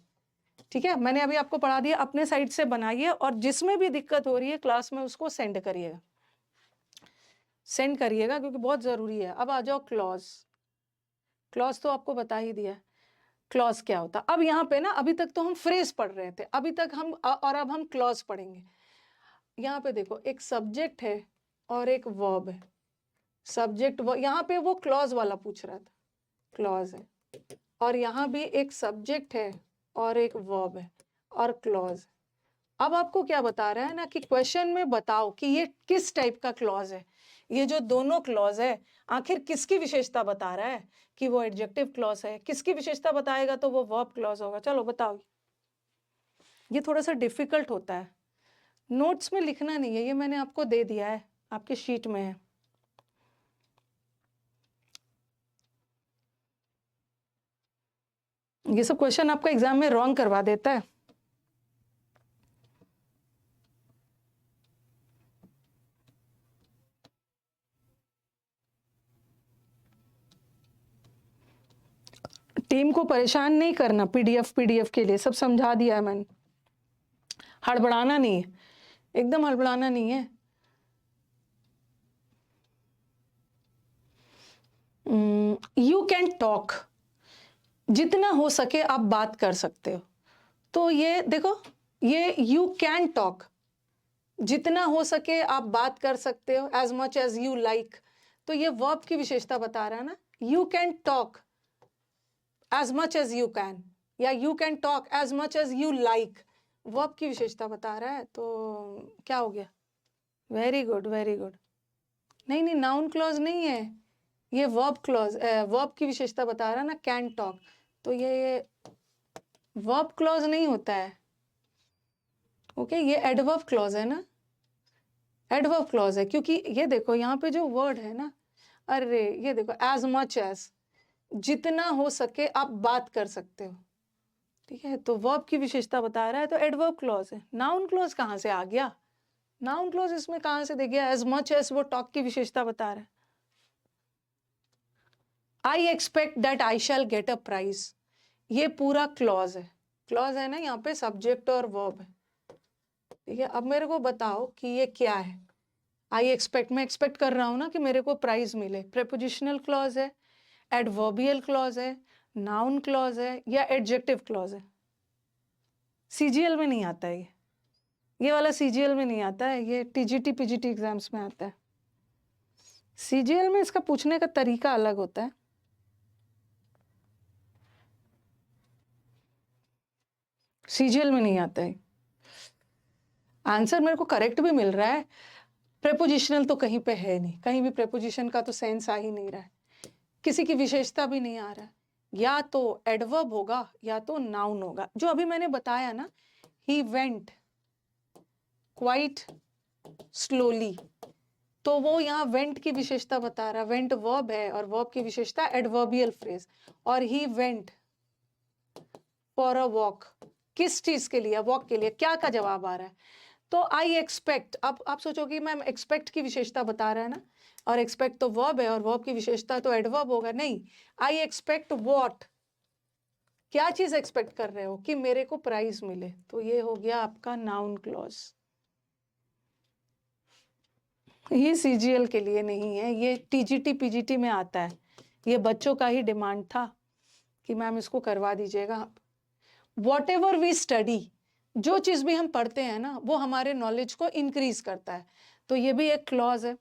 ठीक है, मैंने अभी आपको पढ़ा दिया, अपने साइड से बनाइए, और जिसमें भी दिक्कत हो रही है क्लास में उसको सेंड करिएगा, सेंड करिएगा, क्योंकि बहुत जरूरी है। अब आ जाओ क्लॉज, क्लॉज तो आपको बता ही दिया, क्लॉज क्या होता। अब यहाँ पे ना, अभी तक तो हम फ्रेज पढ़ रहे थे, अभी तक हम और अब हम क्लॉज पढ़ेंगे। यहाँ पे देखो, एक सब्जेक्ट है और एक वर्ब है, सब्जेक्ट, यहाँ पे वो क्लॉज वाला पूछ रहा था, क्लॉज है, और यहाँ भी एक सब्जेक्ट है और एक वर्ब है और क्लॉज। अब आपको क्या बता रहा है ना, कि क्वेश्चन में बताओ कि ये किस टाइप का क्लॉज है, ये जो दोनों क्लॉज है आखिर किसकी विशेषता बता रहा है, कि वो एडजेक्टिव क्लॉज है, किसकी विशेषता बताएगा तो वो वर्ब क्लॉज होगा। चलो बताओ, ये थोड़ा सा डिफिकल्ट होता है, नोट्स में लिखना नहीं है, ये मैंने आपको दे दिया है, आपके शीट में है। ये सब क्वेश्चन आपका एग्जाम में रॉन्ग करवा देता है। टीम को परेशान नहीं करना, पीडीएफ के लिए सब समझा दिया है मैंने, हड़बड़ाना नहीं है, एकदम हड़बड़ाना नहीं है। यू कैन टॉक, जितना हो सके आप बात कर सकते हो, तो ये देखो, ये यू कैन टॉक, जितना हो सके आप बात कर सकते हो, as much as you like, तो ये वर्ब की विशेषता बता रहा है ना, you can talk as much as you can, या you can talk as much as you like, verb की विशेषता बता रहा है, तो क्या हो गया, वेरी गुड वेरी गुड। नहीं नहीं, नाउन क्लॉज नहीं है, ये वर्ब क्लॉज, वर्ब की विशेषता बता रहा है ना, कैन टॉक, तो ये वर्ब क्लॉज नहीं होता है, ओके, ये एडवर्ब क्लॉज है ना, एडवर्ब क्लॉज है, क्योंकि ये देखो यहाँ पे जो वर्ड है ना, अरे ये देखो, एज मच एज, जितना हो सके आप बात कर सकते हो, ठीक है, तो वर्ब की विशेषता बता रहा है, तो एडवर्ब क्लॉज है। नाउन क्लॉज कहाँ से आ गया, नाउन क्लॉज इसमें कहाँ से दे गया, एज मच एज वो टॉक की विशेषता बता रहा है। I expect that I shall get a prize, ये पूरा क्लॉज है, क्लॉज है ना, यहाँ पे सब्जेक्ट और वर्ब है, ठीक है। अब मेरे को बताओ कि ये क्या है, आई एक्सपेक्ट, मैं एक्सपेक्ट कर रहा हूं ना कि मेरे को प्राइज मिले, प्रेपोजिशनल क्लॉज है, एडवर्बियल क्लॉज है, नाउन क्लॉज है, या एडजेक्टिव क्लॉज है। सीजीएल में नहीं आता है ये वाला सीजीएल में नहीं आता है, ये टीजीटी पीजीटी एग्जाम्स में आता है, सीजीएल में इसका पूछने का तरीका अलग होता है। सीजीएल में नहीं आता है। आंसर मेरे को करेक्ट भी मिल रहा है, प्रेपोजिशनल तो कहीं पे है नहीं, कहीं भी प्रेपोजिशन का तो सेंस आ ही नहीं रहा है, किसी की विशेषता भी नहीं आ रहा है, या तो एडवर्ब होगा या तो नाउन होगा। जो अभी मैंने बताया ना, ही वेंट क्वाइट स्लोली, तो वो यहाँ वेंट की विशेषता बता रहा है, वेंट वर्ब है और वर्ब की विशेषता एडवर्बियल फ्रेज, और he went for a walk, किस चीज के लिए, वॉक के लिए, क्या का जवाब आ रहा है, तो आई एक्सपेक्ट। अब आप सोचोगे मैम एक्सपेक्ट की विशेषता बता रहा है ना, और एक्सपेक्ट तो वर्ब है और वर्ब की विशेषता तो एडवर्ब होगा, नहीं, आई एक्सपेक्ट व्हाट, क्या चीज एक्सपेक्ट कर रहे हो, कि मेरे को प्राइज मिले, तो ये हो गया आपका नाउन क्लॉज। ये सीजीएल के लिए नहीं है, ये टीजीटी पीजीटी में आता है, ये बच्चों का ही डिमांड था कि मैम इसको करवा दीजिएगा। वॉट एवर वी स्टडी, जो चीज भी हम पढ़ते हैं ना वो हमारे नॉलेज को इंक्रीज करता है, तो ये भी एक क्लॉज है,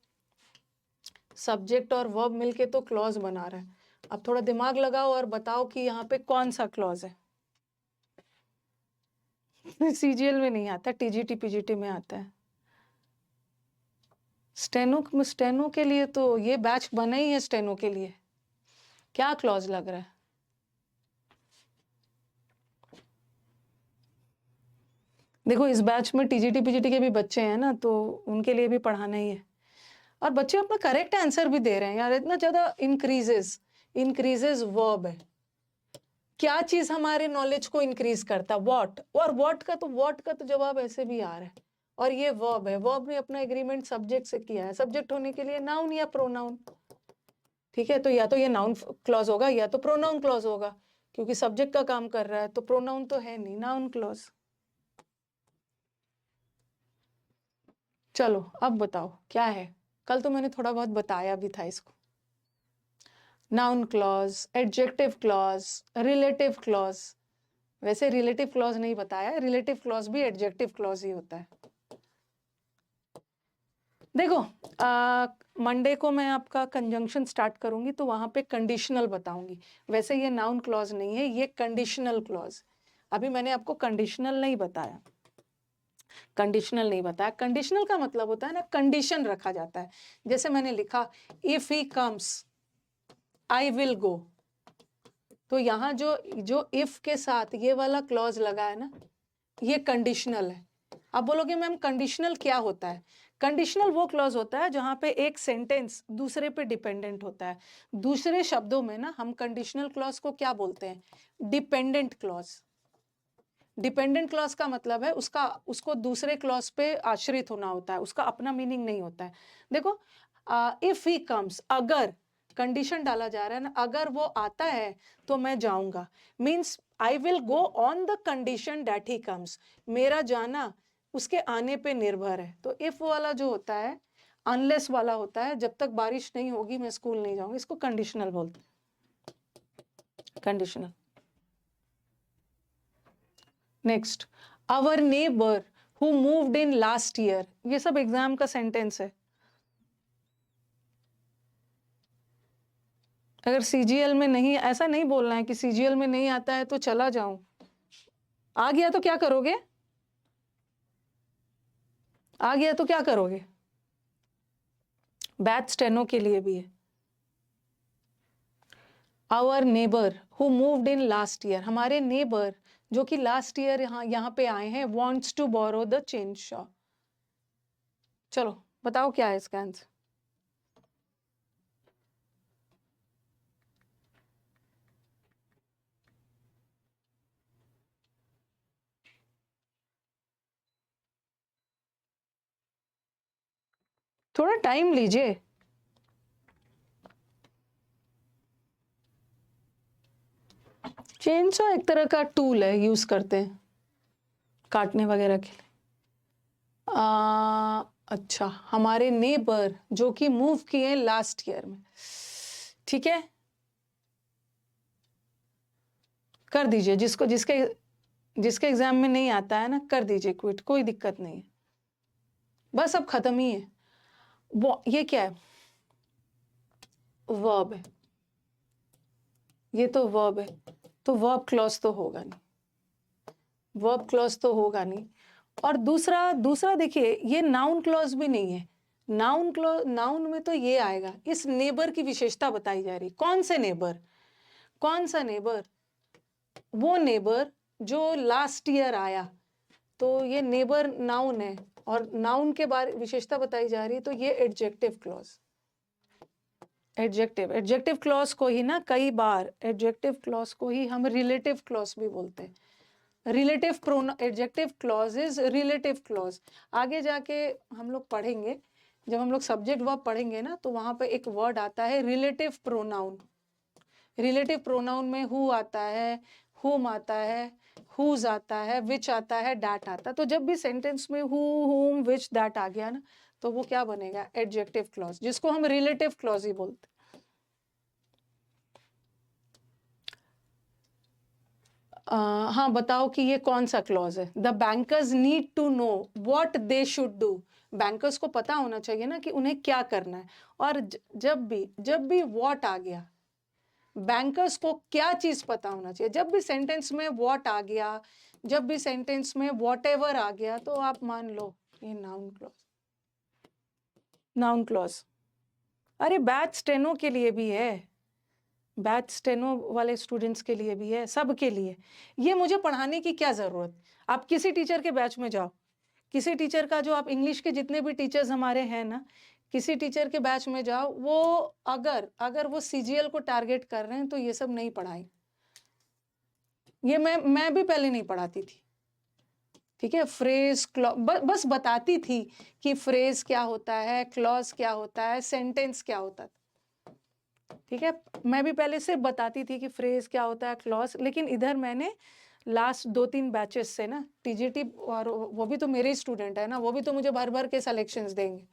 सब्जेक्ट और वर्ब मिलके तो क्लॉज बना रहा है। अब थोड़ा दिमाग लगाओ और बताओ कि यहाँ पे कौन सा क्लॉज है। सीजीएल में नहीं आता, टीजीटी पीजीटी में आता है। स्टेनो के लिए तो ये बैच बना ही है, स्टेनो के लिए क्या क्लॉज लग रहा है। देखो इस बैच में टीजीटी पीजीटी के भी बच्चे हैं ना, तो उनके लिए भी पढ़ाना ही है, और बच्चे अपना करेक्ट आंसर भी दे रहे हैं यार, इतना ज्यादा इंक्रीजेस वर्ब है, क्या चीज हमारे नॉलेज को इंक्रीज करता, व्हाट, और व्हाट का तो जवाब ऐसे भी आ रहा है, और ये वर्ब है, वर्ब ने अपना एग्रीमेंट सब्जेक्ट से किया है, सब्जेक्ट होने के लिए नाउन या प्रोनाउन, ठीक है, तो या तो ये नाउन क्लॉज होगा या तो प्रोनाउन क्लॉज होगा, क्योंकि सब्जेक्ट का काम कर रहा है, तो प्रोनाउन तो है नहीं, नाउन क्लॉज। चलो अब बताओ क्या है, कल तो मैंने थोड़ा बहुत बताया भी था इसको। Noun clause, adjective clause, relative clause, वैसे रिलेटिव क्लॉज नहीं बताया, रिलेटिव क्लॉज भी एडजेक्टिव क्लॉज ही होता है। देखो मंडे को मैं आपका कंजंक्शन स्टार्ट करूंगी, तो वहां पे कंडीशनल बताऊंगी, वैसे ये नाउन क्लॉज नहीं है, ये कंडीशनल क्लॉज, अभी मैंने आपको कंडीशनल नहीं बताया, कंडीशनल का मतलब होता है ना, कंडीशन रखा जाता है, जैसे मैंने लिखा if he comes I will go, तो यहाँ जो इफ के साथ ये वाला क्लॉज लगा है ना, ये कंडीशनल है। अब बोलोगे मैम कंडीशनल क्या होता है, कंडीशनल वो क्लॉज होता है जहां पे एक सेंटेंस दूसरे पे डिपेंडेंट होता है, दूसरे शब्दों में ना हम कंडीशनल क्लॉज को क्या बोलते हैं, डिपेंडेंट क्लॉज। डिपेंडेंट क्लॉज का मतलब है उसको दूसरे क्लॉज पे आश्रित होना होता है, उसका अपना मीनिंग नहीं होता है। देखो इफ ही कम्स, अगर कंडीशन डाला जा रहा है ना, अगर वो आता है तो मैं जाऊंगा, means I will go on the condition that he comes, मेरा जाना उसके आने पे निर्भर है। तो इफ वाला जो होता है अनलेस वाला होता है, जब तक बारिश नहीं होगी मैं स्कूल नहीं जाऊंगी, इसको कंडीशनल बोलते हैं, conditional. Next, our neighbour who moved in last year, ये सब एग्जाम का सेंटेंस है। अगर सीजीएल में नहीं, ऐसा नहीं बोलना है कि सीजीएल में नहीं आता है तो चला जाऊं, आ गया तो क्या करोगे, आ गया तो क्या करोगे, बैच स्टेनो के लिए भी है। Our neighbour who moved in last year, हमारे नेबर जो कि लास्ट ईयर यहाँ पे आए हैं, wants to borrow the chainsaw. चलो बताओ क्या है इसका आंसर। थोड़ा टाइम लीजिए, चेनसॉ एक तरह का टूल है, यूज करते हैं काटने वगैरह के लिए। अच्छा, हमारे नेबर जो कि मूव किए लास्ट ईयर में, ठीक है, कर दीजिए, जिसके एग्जाम में नहीं आता है ना कर दीजिए क्विट, कोई दिक्कत नहीं है, बस अब खत्म ही है। वो ये क्या है, वर्ब है, ये तो वर्ब है, तो वर्ब क्लॉज तो होगा नहीं, वर्ब क्लॉज तो होगा नहीं, और दूसरा दूसरा देखिए, ये नाउन क्लॉज भी नहीं है। नाउन में तो ये आएगा, इस नेबर की विशेषता बताई जा रही। कौन से नेबर? कौन सा नेबर? वो नेबर जो लास्ट ईयर आया, तो ये नेबर नाउन है और नाउन के बारे विशेषता बताई जा रही है, तो ये एडजेक्टिव क्लॉज। एडजेक्टिव क्लॉज को ही ना कई बार एडजेक्टिव क्लॉज को ही हम रिलेटिव क्लॉज भी बोलते हैं। Relative pronoun, adjective clause is relative clause. आगे जाके हम लोग पढ़ेंगे, जब हम लोग सब्जेक्ट वर्ब पढ़ेंगे ना, तो वहां पे एक वर्ड आता है रिलेटिव प्रोनाउन। रिलेटिव प्रोनाउन में हु आता है, हुम आता है, हुज आता है, विच आता है, डैट आता है। तो जब भी सेंटेंस में हु, हुम, विच, डैट आ गया ना, तो वो क्या बनेगा? एडजेक्टिव क्लॉज, जिसको हम रिलेटिव क्लॉज ही बोलते हैं। हाँ, बताओ कि ये कौन सा क्लॉज है? The bankers need to know what they should do. Bankers को पता होना चाहिए ना कि उन्हें क्या करना है। और जब भी व्हाट आ गया, बैंकर्स को क्या चीज पता होना चाहिए। जब भी सेंटेंस में व्हाट आ गया, जब भी सेंटेंस में व्हाटएवर आ गया, तो आप मान लो ये नाउन क्लॉज। नाउन क्लॉज, अरे बैच स्टेनो के लिए भी है, बैच स्टेनो वाले स्टूडेंट्स के लिए भी है, सब के लिए। ये मुझे पढ़ाने की क्या जरूरत? आप किसी टीचर के बैच में जाओ, किसी टीचर का, जो आप इंग्लिश के जितने भी टीचर्स हमारे हैं ना, किसी टीचर के बैच में जाओ, वो अगर वो सीजीएल को टारगेट कर रहे हैं तो ये सब नहीं पढ़ाई। ये मैं भी पहले नहीं पढ़ाती थी, ठीक है। फ्रेज क्लॉज बस बताती थी कि फ्रेज क्या होता है, क्लॉज क्या होता है, सेंटेंस क्या होता है, ठीक है। मैं भी पहले से बताती थी कि फ्रेज क्या होता है, क्लॉज। लेकिन इधर मैंने लास्ट 2-3 बैचेस से ना टीजीटी, और वो भी तो मेरे स्टूडेंट है ना, वो भी तो मुझे भर भर के सिलेक्शंस देंगे।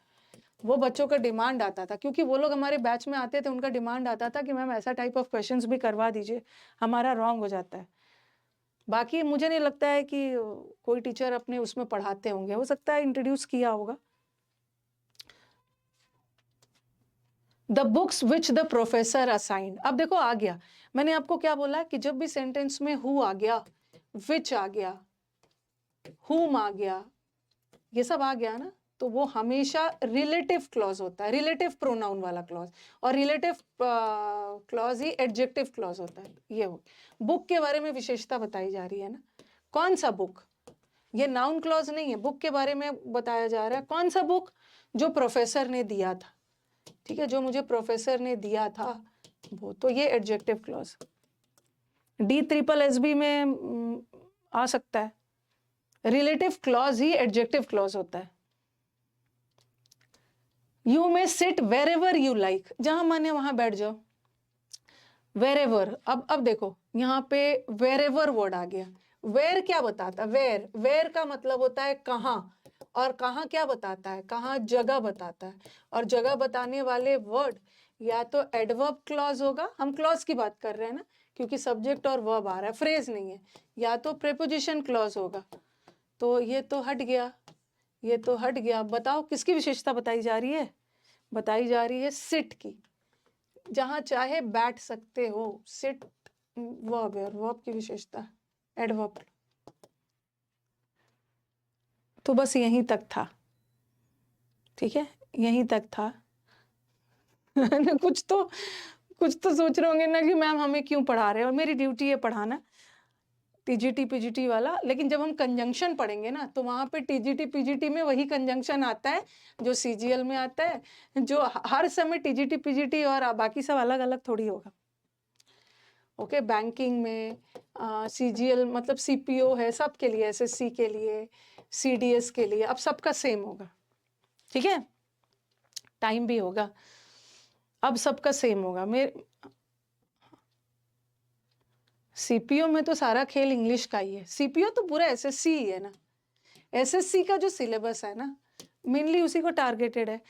वो बच्चों का डिमांड आता था, क्योंकि वो लोग हमारे बैच में आते थे, उनका डिमांड आता था कि मैम ऐसा टाइप ऑफ क्वेश्चंस भी करवा दीजिए, हमारा रॉन्ग हो जाता है। बाकी मुझे नहीं लगता है कि कोई टीचर अपने उसमें पढ़ाते होंगे, हो सकता है इंट्रोड्यूस किया होगा। The books which the professor assigned. अब देखो आ गया, मैंने आपको क्या बोला कि जब भी सेंटेंस में हु आ गया, विच आ गया, हुम आ गया, ये सब आ गया ना, तो वो हमेशा रिलेटिव क्लॉज होता है, रिलेटिव प्रोनाउन वाला क्लॉज। और रिलेटिव क्लॉज ही एडजेक्टिव क्लॉज होता है। ये हो, बुक के बारे में विशेषता बताई जा रही है ना। कौन सा बुक? ये नाउन क्लॉज नहीं है, बुक के बारे में बताया जा रहा है। कौन सा बुक? जो प्रोफेसर ने दिया था, ठीक है, जो मुझे प्रोफेसर ने दिया था वो, तो ये एडजेक्टिव क्लॉज। DSSB में आ सकता है। रिलेटिव क्लॉज ही एडजेक्टिव क्लॉज होता है। You may sit wherever you like, जहां माने वहां बैठ जाओ। वेर एवर, अब देखो यहाँ पे वेर एवर वर्ड आ गया। वेर क्या बताता है? वेर का मतलब होता है कहाँ, और कहाँ क्या बताता है? कहाँ जगह बताता है। और जगह बताने वाले वर्ड या तो एडवर्ब क्लॉज होगा, हम क्लॉज की बात कर रहे हैं ना, क्योंकि सब्जेक्ट और वर्ब आ रहा है, फ्रेज नहीं है, या तो प्रेपोजिशन क्लॉज होगा। तो ये तो हट गया, ये तो हट गया। बताओ किसकी विशेषता बताई जा रही है? बताई जा रही है सिट की, जहां चाहे बैठ सकते हो। सिट वर्ब है, और वर्ब की विशेषता एडवर्ब। तो बस यहीं तक था, ठीक है, यहीं तक था। कुछ तो सोच रहे होंगे ना कि मैम हमें क्यों पढ़ा रहे हो, और मेरी ड्यूटी है पढ़ाना, टीजीटी पीजीटी वाला। लेकिन जब हम कंजंक्शन पढ़ेंगे ना, तो वहां पे टीजीटी पीजीटी में वही कंजंक्शन आता है जो सीजीएल में आता है, जो हर समय टीजीटी पीजीटी, और बाकी सब अलग अलग थोड़ी होगा। ओके, बैंकिंग में सीजीएल मतलब सीपीओ है सबके लिए, एसएससी के लिए, सीडीएस के लिए, अब सबका सेम होगा, ठीक है। टाइम भी होगा, अब सबका सेम होगा। मेरे सीपीओ में तो सारा खेल इंग्लिश का ही है। सीपीओ तो पूरा एसएससी ही है ना, एसएससी का जो सिलेबस है ना, मेनली उसी को टारगेटेड है।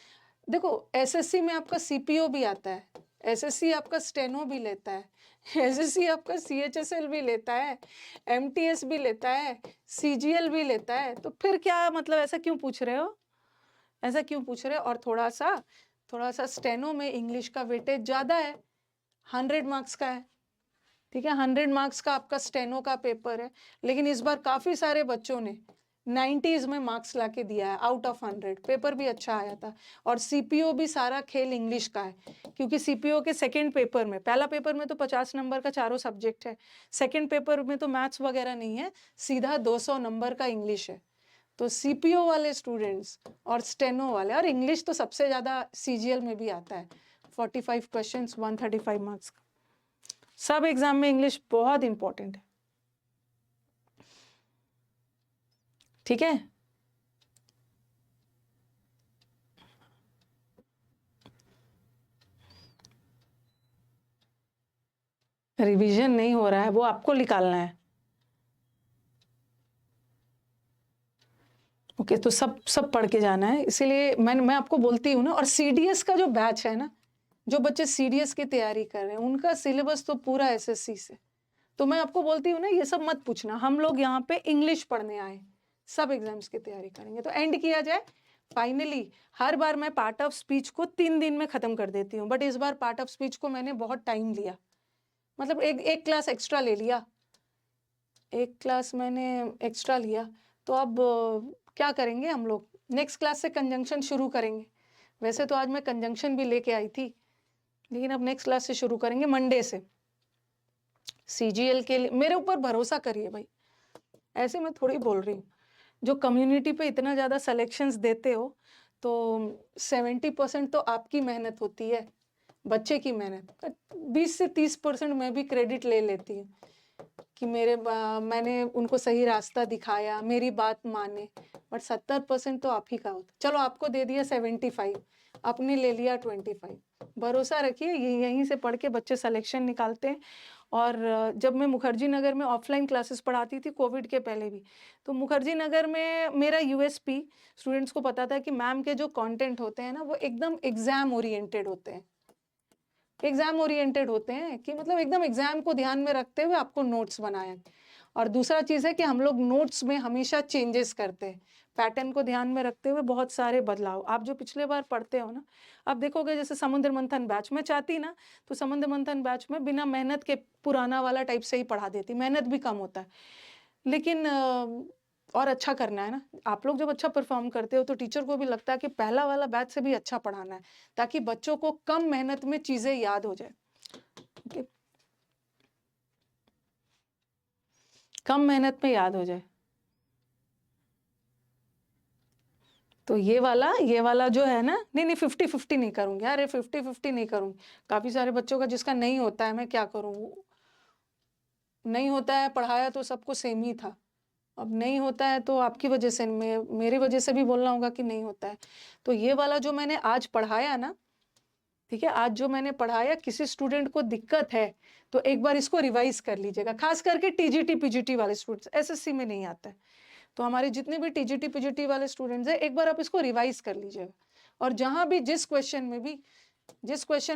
देखो एसएससी में आपका सीपीओ भी आता है, एसएससी आपका स्टेनो भी लेता है, एसएससी आपका सीएचएसएल भी लेता है, एमटीएस भी लेता है, सीजीएल भी लेता है। तो फिर क्या मतलब, ऐसा क्यों पूछ रहे हो? ऐसा क्यों पूछ रहे हो? और थोड़ा सा स्टेनो में इंग्लिश का वेटेज ज्यादा है, 100 मार्क्स का है, ठीक है। 100 मार्क्स का आपका स्टेनो का पेपर है। लेकिन इस बार काफी सारे बच्चों ने 90s में मार्क्स लाके दिया है आउट ऑफ 100। पेपर भी अच्छा आया था। और सीपीओ भी सारा खेल इंग्लिश का है, क्योंकि सीपीओ के सेकंड पेपर में, पहला पेपर में तो 50 नंबर का चारों सब्जेक्ट है, सेकंड पेपर में तो मैथ्स वगैरह नहीं है, सीधा 200 नंबर का इंग्लिश है। तो सीपीओ वाले स्टूडेंट्स और स्टेनो वाले, और इंग्लिश तो सबसे ज़्यादा सीजीएल में भी आता है, 45 क्वेश्चंस 135 मार्क्स का। सब एग्जाम में इंग्लिश बहुत इंपॉर्टेंट है, ठीक है। रिवीजन नहीं हो रहा है, वो आपको निकालना है। ओके, तो सब पढ़ के जाना है, इसीलिए मैं आपको बोलती हूँ ना। और सीडीएस का जो बैच है ना, जो बच्चे सीडीएस की तैयारी कर रहे हैं, उनका सिलेबस तो पूरा एसएससी से। तो मैं आपको बोलती हूँ ना, ये सब मत पूछना, हम लोग यहाँ पे इंग्लिश पढ़ने आए, सब एग्जाम्स की तैयारी करेंगे। तो एंड किया जाए फाइनली। हर बार मैं पार्ट ऑफ स्पीच को 3 दिन में खत्म कर देती हूँ, बट इस बार पार्ट ऑफ स्पीच को मैंने बहुत टाइम लिया, मतलब एक क्लास एक्स्ट्रा ले लिया, एक क्लास मैंने एक्स्ट्रा लिया। तो अब क्या करेंगे हम लोग, नेक्स्ट क्लास से कंजंक्शन शुरू करेंगे। वैसे तो आज मैं कंजंक्शन भी लेके आई थी, लेकिन अब नेक्स्ट क्लास से शुरू करेंगे, मंडे से। सीजीएल के लिए मेरे ऊपर भरोसा करिए भाई, ऐसे मैं थोड़ी बोल रही हूँ। जो कम्युनिटी पे इतना ज़्यादा सिलेक्शंस देते हो, तो 70% तो आपकी मेहनत होती है, बच्चे की मेहनत। 20 से 30% मैं भी क्रेडिट ले लेती हूँ कि मैंने उनको सही रास्ता दिखाया, मेरी बात माने, बट 70% तो आप ही का होता। चलो आपको दे दिया 75, आपने ले लिया 25। भरोसा रखिए, यहीं से पढ़ के बच्चे सिलेक्शन निकालते हैं। और जब मैं मुखर्जी नगर में ऑफलाइन क्लासेस पढ़ाती थी कोविड के पहले भी, तो मुखर्जी नगर में मेरा यूएसपी स्टूडेंट्स को पता था कि मैम के जो कंटेंट होते हैं ना, वो एकदम एग्जाम ओरिएंटेड होते हैं। एग्जाम ओरिएंटेड होते हैं कि मतलब एकदम एग्जाम को ध्यान में रखते हुए आपको नोट्स बनाया। और दूसरा चीज़ है कि हम लोग नोट्स में हमेशा चेंजेस करते हैं, पैटर्न को ध्यान में रखते हुए बहुत सारे बदलाव। आप जो पिछले बार पढ़ते हो ना, आप देखोगे जैसे समुद्र मंथन बैच में चाहती ना, तो समुद्र मंथन बैच में बिना मेहनत के पुराना वाला टाइप से ही पढ़ा देती, मेहनत भी कम होता है, लेकिन और अच्छा करना है ना। आप लोग जब अच्छा परफॉर्म करते हो तो टीचर को भी लगता है कि पहला वाला बैच से भी अच्छा पढ़ाना है, ताकि बच्चों को कम मेहनत में चीजें याद हो जाए। okay? कम मेहनत में याद हो जाए। तो ये वाला जो है ना, नहीं 50-50 नहीं करूंगी, अरे 50-50 नहीं करूंगी। काफी सारे बच्चों का जिसका नहीं होता है, मैं क्या करूं, नहीं होता है, पढ़ाया तो सबको सेम ही था, अब नहीं होता है तो आपकी वजह से, मेरी वजह से भी बोलना होगा कि नहीं होता है। तो ये वाला जो मैंने आज पढ़ाया ना, ठीक है, आज जो मैंने पढ़ाया, किसी स्टूडेंट को दिक्कत है तो एक बार इसको रिवाइज कर लीजिएगा, खास करके टीजीटी पीजीटी वाले स्टूडेंट्स, एसएससी में नहीं आता है। तो हमारे जितने भी टीजीटी पीजीटी वाले स्टूडेंट्स हैं, एक बार आप इसको रिवाइज कर लीजिएगा। और जहां भी जिस क्वेश्चन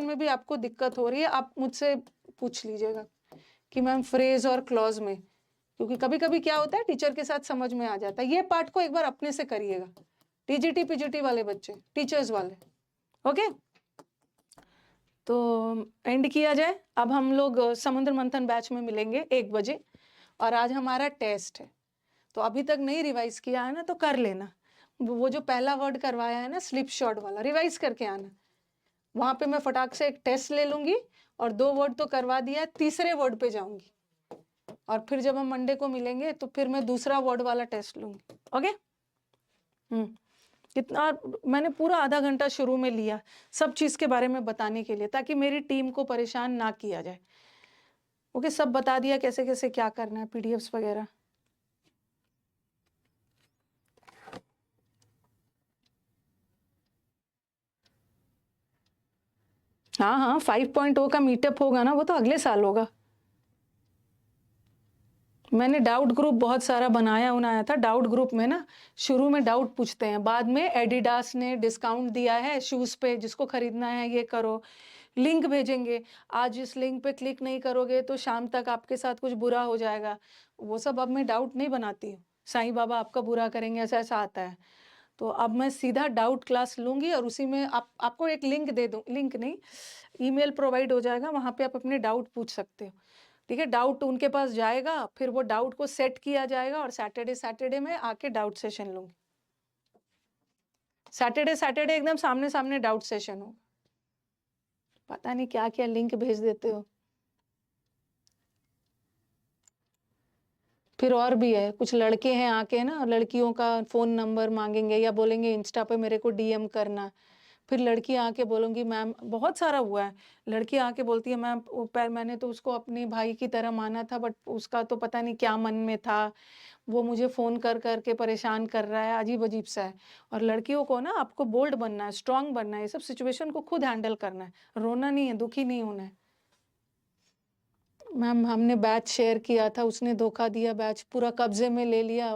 में भी आपको दिक्कत हो रही है, आप मुझसे पूछ लीजिएगा कि मैम फ्रेज और क्लॉज में, क्योंकि कभी कभी क्या होता है टीचर के साथ समझ में आ जाता है। ये पार्ट को एक बार अपने से करिएगा, टीजीटी पीजीटी वाले बच्चे, टीचर्स वाले। ओके, तो एंड किया जाए। अब हम लोग समुद्र मंथन बैच में मिलेंगे 1 बजे, और आज हमारा टेस्ट है। तो अभी तक नहीं रिवाइज किया है ना, तो कर लेना। वो जो पहला वर्ड करवाया है ना, स्लिप शॉट वाला, रिवाइज करके आना। वहां पे मैं फटाक से एक टेस्ट ले लूंगी, और 2 वर्ड तो करवा दिया, तीसरे वर्ड पे जाऊंगी। और फिर जब हम मंडे को मिलेंगे तो फिर मैं दूसरा वर्ड वाला टेस्ट लूंगी। ओके, कितना मैंने पूरा आधा घंटा शुरू में लिया सब चीज के बारे में बताने के लिए, ताकि मेरी टीम को परेशान ना किया जाए। ओके, सब बता दिया कैसे कैसे क्या करना है, पीडीएफ्स वगैरह। हाँ 5.0 का मीटअप होगा ना, वो तो अगले साल होगा। मैंने डाउट ग्रुप बहुत सारा बनाया था। डाउट ग्रुप में ना, शुरू में डाउट पूछते हैं, बाद में एडिडास ने डिस्काउंट दिया है शूज पे, जिसको खरीदना है ये करो, लिंक भेजेंगे, आज इस लिंक पे क्लिक नहीं करोगे तो शाम तक आपके साथ कुछ बुरा हो जाएगा। वो सब अब मैं डाउट नहीं बनाती हूँ, साईं बाबा आपका बुरा करेंगे, ऐसा ऐसा आता है। तो अब मैं सीधा डाउट क्लास लूंगी, और उसी में आपको एक लिंक दे दूँ, लिंक नहीं, ईमेल प्रोवाइड हो जाएगा, वहाँ पे आप अपने डाउट पूछ सकते हो। ठीक है, डाउट उनके पास जाएगा, फिर वो डाउट को सेट किया जाएगा और सैटरडे में आके डाउट सेशन लूंगी। सैटरडे एकदम सामने सामने डाउट सेशन हो। पता नहीं क्या क्या लिंक भेज देते हो। फिर और भी है, कुछ लड़के हैं आके ना लड़कियों का फोन नंबर मांगेंगे या बोलेंगे इंस्टा पे मेरे को डीएम करना। फिर लड़की आके बोलूंगी मैम, बहुत सारा हुआ है, लड़की आके बोलती है मैम मैंने तो उसको अपने भाई की तरह माना था, बट उसका तो पता नहीं क्या मन में था, वो मुझे फोन कर करके परेशान कर रहा है, अजीब अजीब सा है। और लड़कियों को ना आपको बोल्ड बनना है, स्ट्रांग बनना है, ये सब सिचुएशन को खुद हैंडल करना है, रोना नहीं है, दुखी नहीं होना है। मैम हमने बैच शेयर किया था, उसने धोखा दिया, बैच पूरा कब्जे में ले लिया,